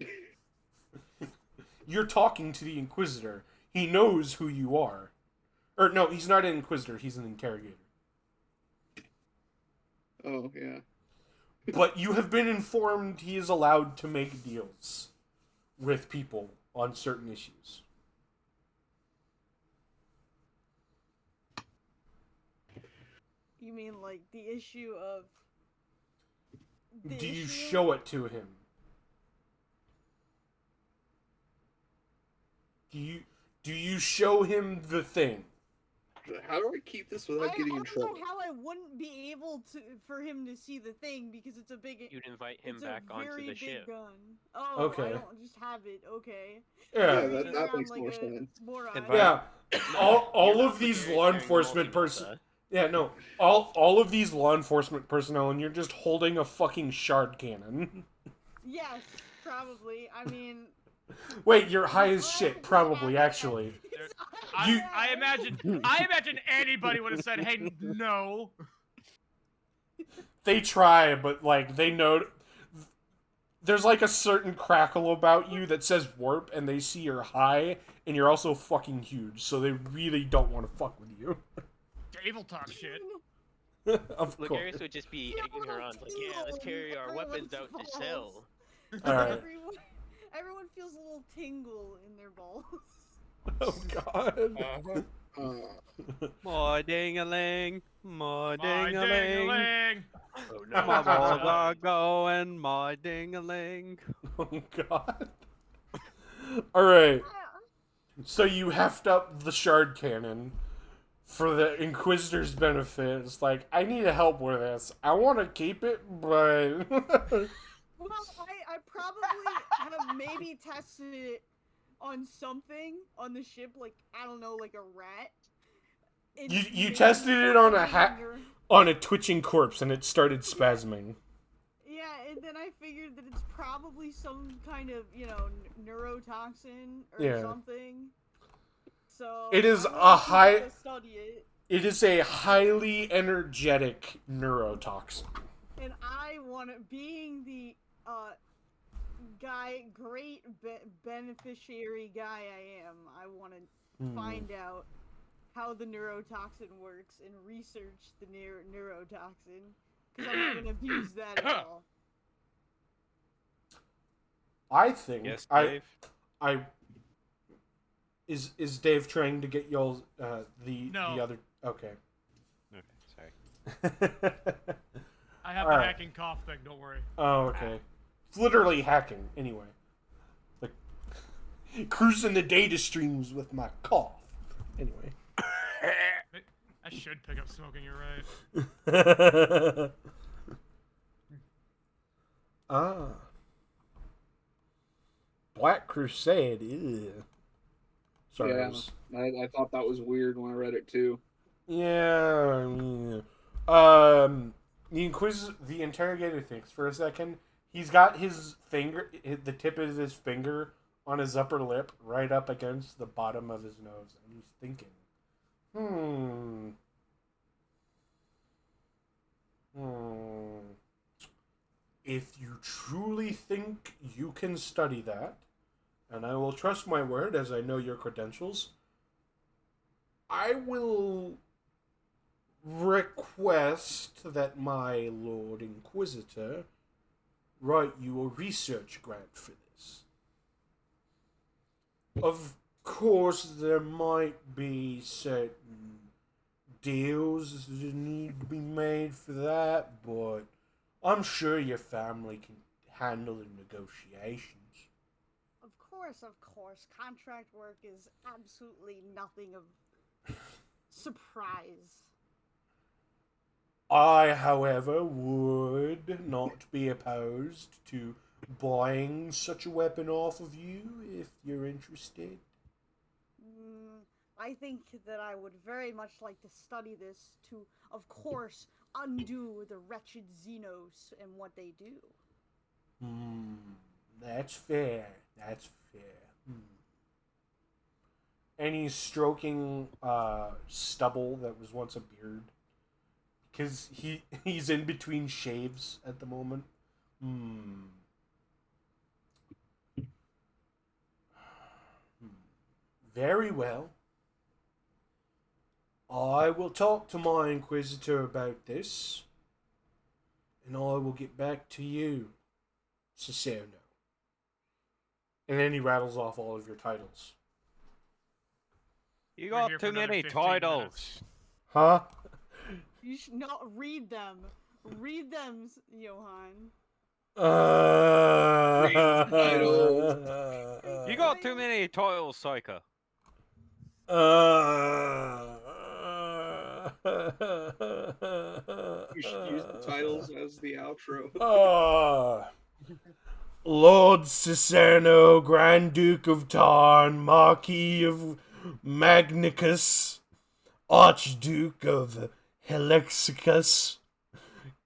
You're talking to the Inquisitor. He knows who you are. Or, no, he's not an Inquisitor, he's an interrogator. Oh, yeah. But you have been informed he is allowed to make deals with people on certain issues. You mean like the issue of? Do you show it to him? Do you show him the thing? How do I keep this without getting in trouble? I don't know how I wouldn't be able to for him to see the thing because it's a big. You'd invite him it's back a onto very the big ship. gun. Oh, Okay. I don't just have it. Okay. Yeah. Yeah, that makes more sense. Yeah. All You're of not these Gregarious law carrying a enforcement multi-multi. Yeah, no. All of these law enforcement personnel, and you're just holding a fucking shard cannon. Yes, probably. I mean. Wait, you're high as shit. Probably, actually. I imagine anybody would have said, "Hey, no." They try, but like they know. There's like a certain crackle about you that says warp, and they see you're high, and you're also fucking huge, so they really don't want to fuck with you. Devil talk shit. Of course. Lugarius would just be egging her on, like, yeah, let's carry our weapons out to sell. Alright. Everyone feels a little tingle in their balls. Oh god. My ding-a-ling, my My ding-a-ling. ding-a-ling. Oh My balls no. are going, my ding-a-ling. Oh god. Alright. So you heft up the shard cannon for the Inquisitor's benefit. It's like, I need help with this. I want to keep it, but... Well, I probably have maybe tested it on something on the ship, like, I don't know, like a rat. You tested it on on a twitching corpse, and it started spasming. Yeah, and then I figured that it's probably some kind of, you know, neurotoxin or something. So It is It is a highly energetic neurotoxin. And I want to, being the great beneficiary guy I am, I want to find out how the neurotoxin works and research the neurotoxin, because I'm not gonna abuse that at all. I think Yes, Dave. I is Dave trying to get y'all the No. other okay. Okay, sorry. I have All the right. hacking cough thing. Don't worry. Oh, okay. It's literally hacking anyway. Like cruising the data streams with my cough. Anyway. I should pick up smoking. You're right. Ah. Black Crusade. Ew. Sorry. Yeah, I thought that was weird when I read it too. Yeah. The interrogator thinks for a second. He's got his finger, the tip of his finger on his upper lip, right up against the bottom of his nose, and he's thinking, If you truly think you can study that, and I will trust my word as I know your credentials, I will request that my Lord Inquisitor write you a research grant for this. Of course, there might be certain deals that need to be made for that, but I'm sure your family can handle the negotiations. Of course. Contract work is absolutely nothing of surprise. I, however, would not be opposed to buying such a weapon off of you if you're interested. I think that I would very much like to study this to, of course, undo the wretched Xenos and what they do. That's fair. And he's stroking stubble that was once a beard. Because he's in between shaves at the moment. Very well. I will talk to my Inquisitor about this. And I will get back to you, Cicerno. And then he rattles off all of your titles. You We're got here too for another many 15 titles. minutes. Huh? You should not read them. Read them, Johan. Read the titles. You got too many titles, Psycho. You should use the titles as the outro. Lord Cicerno, Grand Duke of Tarn, Marquis of Magnicus, Archduke of Helexicus,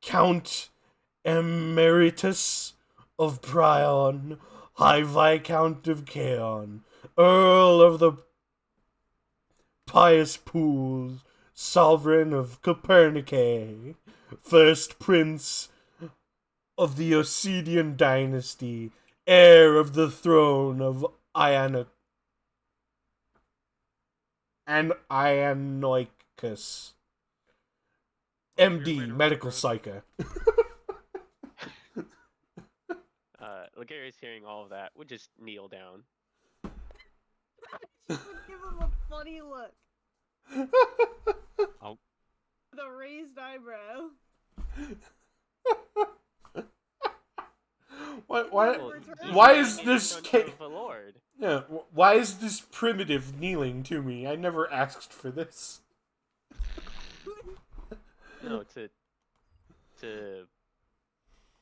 Count Emeritus of Prion, High Viscount of Caon, Earl of the Pious Pools, Sovereign of Copernicae, First Prince of the Osedian Dynasty, heir of the throne of Ionicus, MD, medical psycho. Ligarius, hearing all of that, would just kneel down. Just would give him a funny look. Oh. With a raised eyebrow. Why is this Lord? Yeah, why is this primitive kneeling to me? I never asked for this. No, to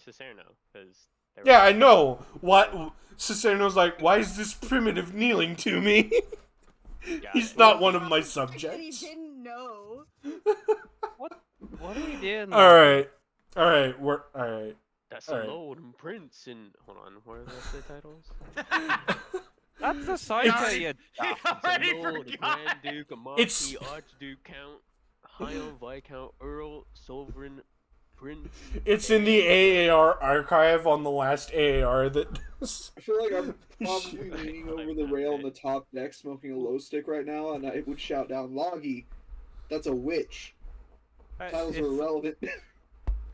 Cicerno, because yeah, I know. What Cicerno's like? Why is this primitive kneeling to me? He's not one of my subjects. He didn't know. What are we doing? All right, we're all right. That's All a right. Lord and Prince and hold on, what are the rest of the titles? That's the Psycho, you already Lord, forgot. Grand Duke, a It's- Marquis, Archduke, Count, High Viscount, Earl, Sovereign, Prince. It's in the AAR archive on the last AAR that. I feel like I'm probably Shit. leaning over the rail on the top deck smoking a low stick right now, and I would shout down, Loggy, that's a witch. Titles are irrelevant.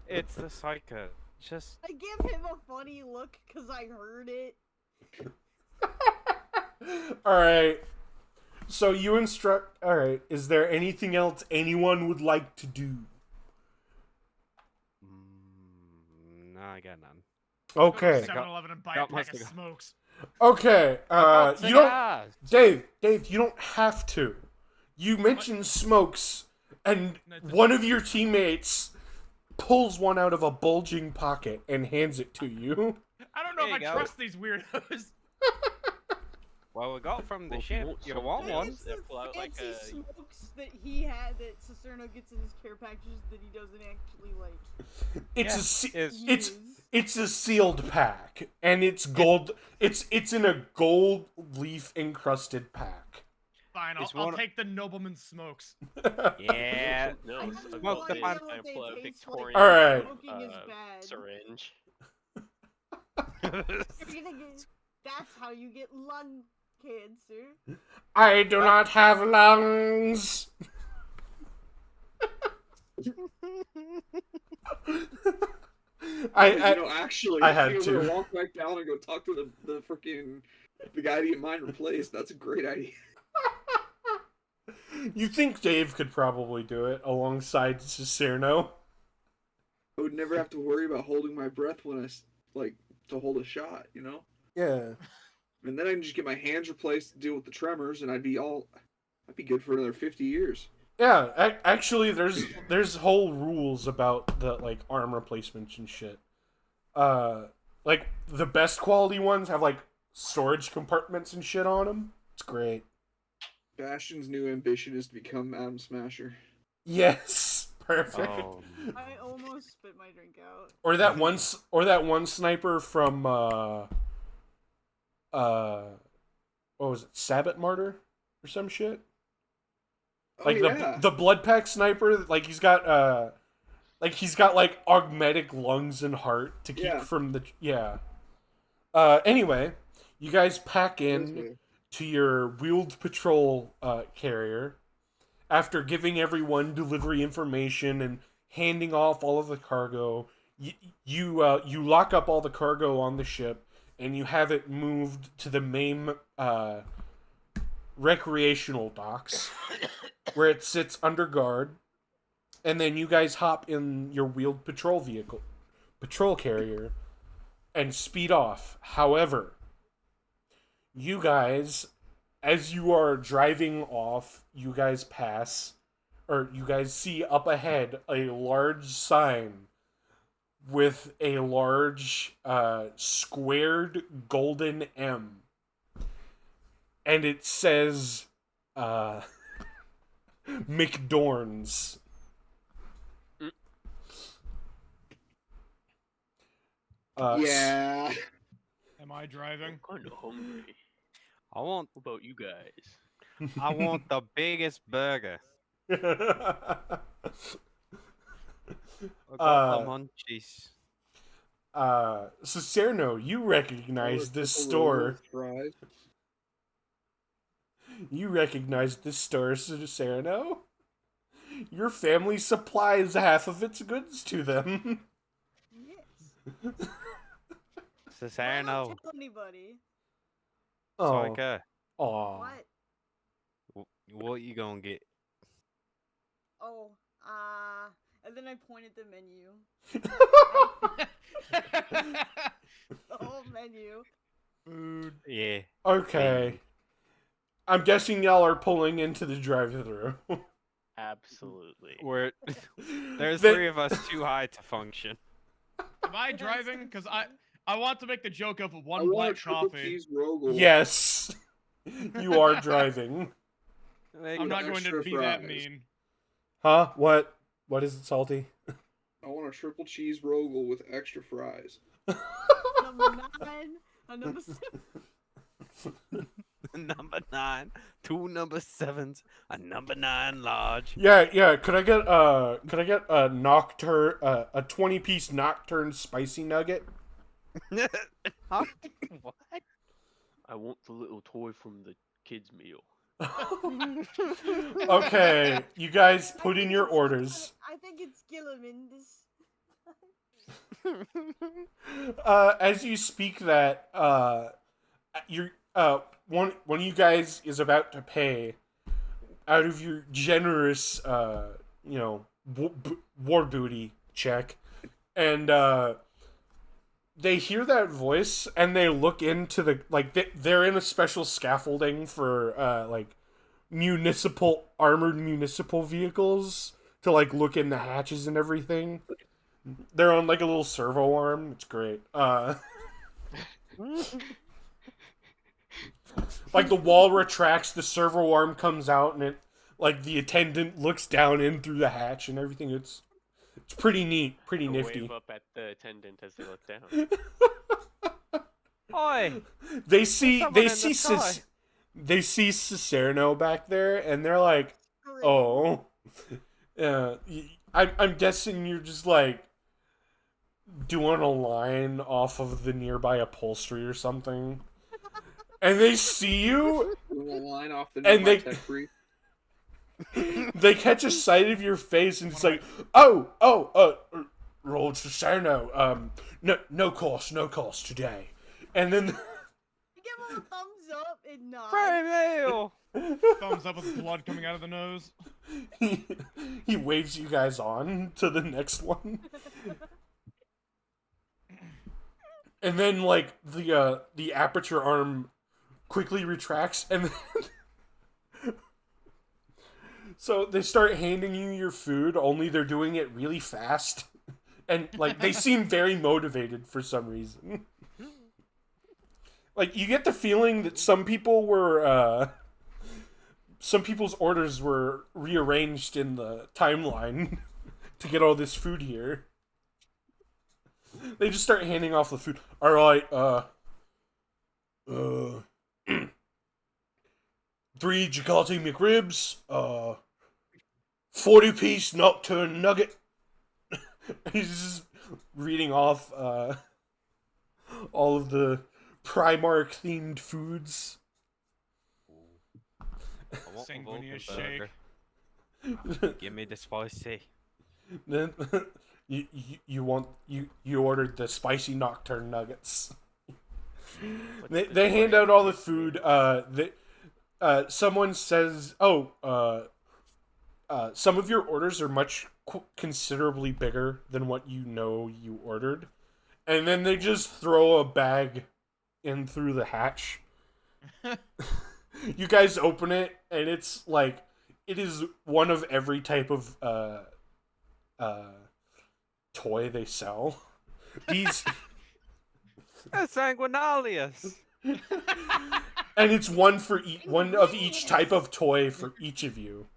It's the psycho. Just I give him a funny look because I heard it. Alright. So you instruct. Alright. Is there anything else anyone would like to do? no, I got none. Okay. 7-Eleven and buy a got my pack of cigar. smokes. Okay. Oh, You don't. cigars! Dave, you don't have to. You mentioned smokes, and one of your teammates pulls one out of a bulging pocket and hands it to you. I don't know There if you I go. trust these weirdos. Well, we got from the Well, ship. won't You some want days one? It's that the pull out like fancy a smokes that he had that Cicerno gets in his care packages that he doesn't actually like. It's a sealed pack, and it's gold. It's in a gold leaf encrusted pack. Fine, It's I'll one- take the nobleman smokes. Yeah. no, I a have no Smoke the idea fun. what they pull out a taste Victorian like. Alright. Smoking is bad. syringe. You're gonna get, that's how you get lung cancer. I do not have lungs. Actually, I had if you were to. to walk back down and go talk to the freaking the guy to get mine replaced, that's a great idea. You think Dave could probably do it alongside Cicerno? I would never have to worry about holding my breath when to hold a shot, you know? Yeah. And then I can just get my hands replaced to deal with the tremors, and I'd be good for another 50 years. Yeah, actually, there's whole rules about the like arm replacements and shit. Like the best quality ones have like storage compartments and shit on them. It's great. Bastion's new ambition is to become Atom Smasher. Yes, perfect. Oh, I almost spit my drink out. Or that one sniper from what was it, Sabbat Martyr or some shit? Like the blood pack sniper, like he's got like augmetic lungs and heart to keep from the anyway, you guys pack in to your wheeled patrol carrier after giving everyone delivery information and handing off all of the cargo. You lock up all the cargo on the ship and you have it moved to the main recreational docks where it sits under guard, and then you guys hop in your wheeled patrol carrier and speed off. However, you guys, as you are driving off, you guys see up ahead a large sign with a large squared golden M, and it says McDorn's. Yeah. Am I driving? I'm kind of hungry. I want What about you guys? the biggest burger. I got the munchies. Cicerno, you recognize this store. You recognize this store, Cicerno? Your family supplies half of its goods to them. Yes. But I Cicerno. don't tell anybody. Oh. Psycho. Aw. What? What you gonna get? Oh, and then I point at the menu. The whole menu. Food. Yeah. Okay. I'm guessing y'all are pulling into the drive-thru. Absolutely. There's The- three of us too high to function. Am I driving? Because I want to make the joke of I one want a black triple coffee. cheese Rogel. Yes. You are driving. I'm not going to extra be that fries. mean. Huh? What? What is it, Salty? I want a triple cheese Rogel with extra fries. Number 9. Number 7. number 9, 2 number 7s, a number 9 large. Yeah. Could I get a nocturne, a 20-piece nocturne spicy nugget? Huh? What? I want the little toy from the kids' meal. Okay, you guys I put in think your it's- orders. I think it's Gilliman. This. As you speak that, you're one of you guys is about to pay out of your generous war booty check, and they hear that voice and they look into the they're in a special scaffolding for armored municipal vehicles to look in the hatches and everything. They're on a little servo arm. It's great. The wall retracts, the servo arm comes out, and it the attendant looks down in through the hatch and everything. It's pretty neat, pretty I nifty. wave up at the attendant as they look down. Oi! They see someone they in see the sky. they see Cicerno back there, and they're like, "Oh, I'm guessing you're just doing a line off of the nearby upholstery or something." And they see you, Doing a line off the And nearby they- tech brief. they catch a sight of your face, and it's Lord Cicerno, no cost today. And then Give him a thumbs up and nod. Prime mail! Thumbs up with blood coming out of the nose. he waves you guys on to the next one. And then the aperture arm quickly retracts, and then so they start handing you your food, only they're doing it really fast. And they seem very motivated for some reason. You get the feeling that some people's orders were rearranged in the timeline to get all this food here. They just start handing off the food. All right, 3 Jakarta McRibs, 40-piece Nocturne Nugget. He's just reading off all of the Primark-themed foods. I want a Sanguineous Vulcan shake. burger. Give me the spicy. Then you ordered the spicy Nocturne Nuggets. They hand out all the food. Someone says, some of your orders are much considerably bigger than what you ordered, and then they just throw a bag in through the hatch. You guys open it, and it's it is one of every type of toy they sell. These Sanguinalius! and it's one of each type of toy for each of you.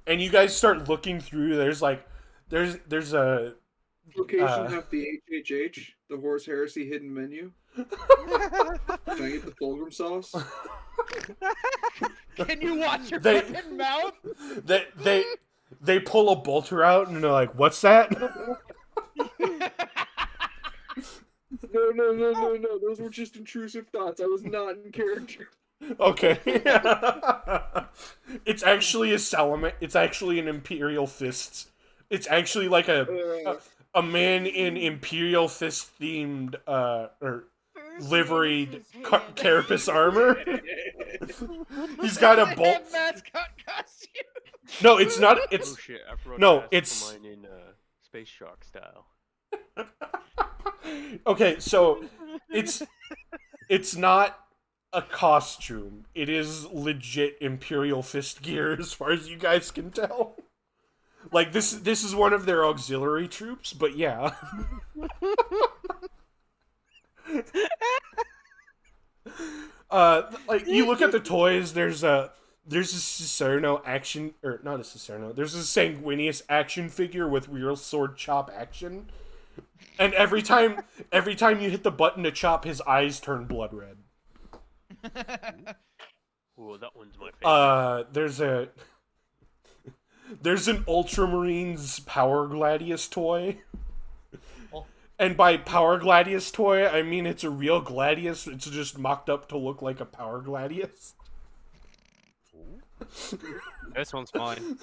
And you guys start looking through. There's there's a Location have the HHH, the Horse Heresy hidden menu. Can I get the Fulgrim sauce? Can you watch your They- fucking mouth? they pull a bolter out and they're like, "What's that?" No. Those were just intrusive thoughts. I was not in character. Okay. It's actually a salamander. It's actually an Imperial Fist. It's actually a man in Imperial Fist themed or First liveried raises his hand. carapace armor. He's got a bolt. mascot costume. No, it's not. It's Oh shit! I forgot No, to ask it's- for mine in Space Shark style. okay. So it's not a costume. It is legit Imperial Fist gear, as far as you guys can tell. This is one of their auxiliary troops, but yeah. You look at the toys. There's a Cicerno action, or not a Cicerno. There's a Sanguinius action figure with real sword chop action, and every time you hit the button to chop, his eyes turn blood red. Ooh, that one's my favorite. There's an Ultramarines Power Gladius toy. Oh. And by Power Gladius toy, I mean it's a real Gladius. It's just mocked up to look like a Power Gladius. This one's mine.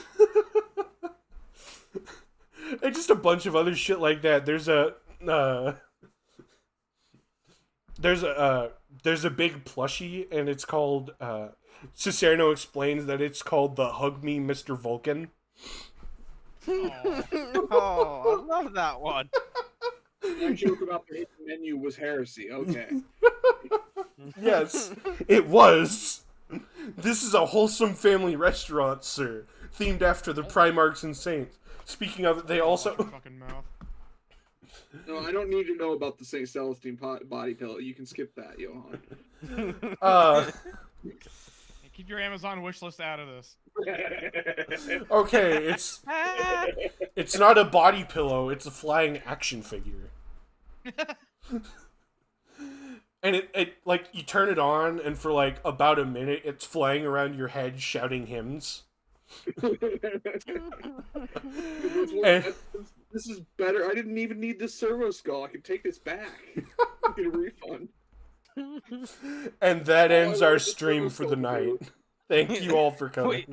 And just a bunch of other shit like that. There's a big plushie, and it's called Cicerno explains that it's called the Hug Me Mr. Vulcan. Oh, I love that one. Your joke about the hidden menu was heresy. Okay. Yes, it was. This is a wholesome family restaurant, sir, themed after the Primarchs and Saints. Speaking of it, they also... Watch your fucking mouth. No, I don't need to know about the St. Celestine body pillow. You can skip that, Johan. Hey, keep your Amazon wish list out of this. Okay, it's not a body pillow, it's a flying action figure. And it like, you turn it on, and for like about a minute, it's flying around your head shouting hymns. And, This is better. I didn't even need this servo skull. I can take this back. Get a refund. and that ends I our wanted the stream servo for skull the to night. do. Thank you all for coming. Wait,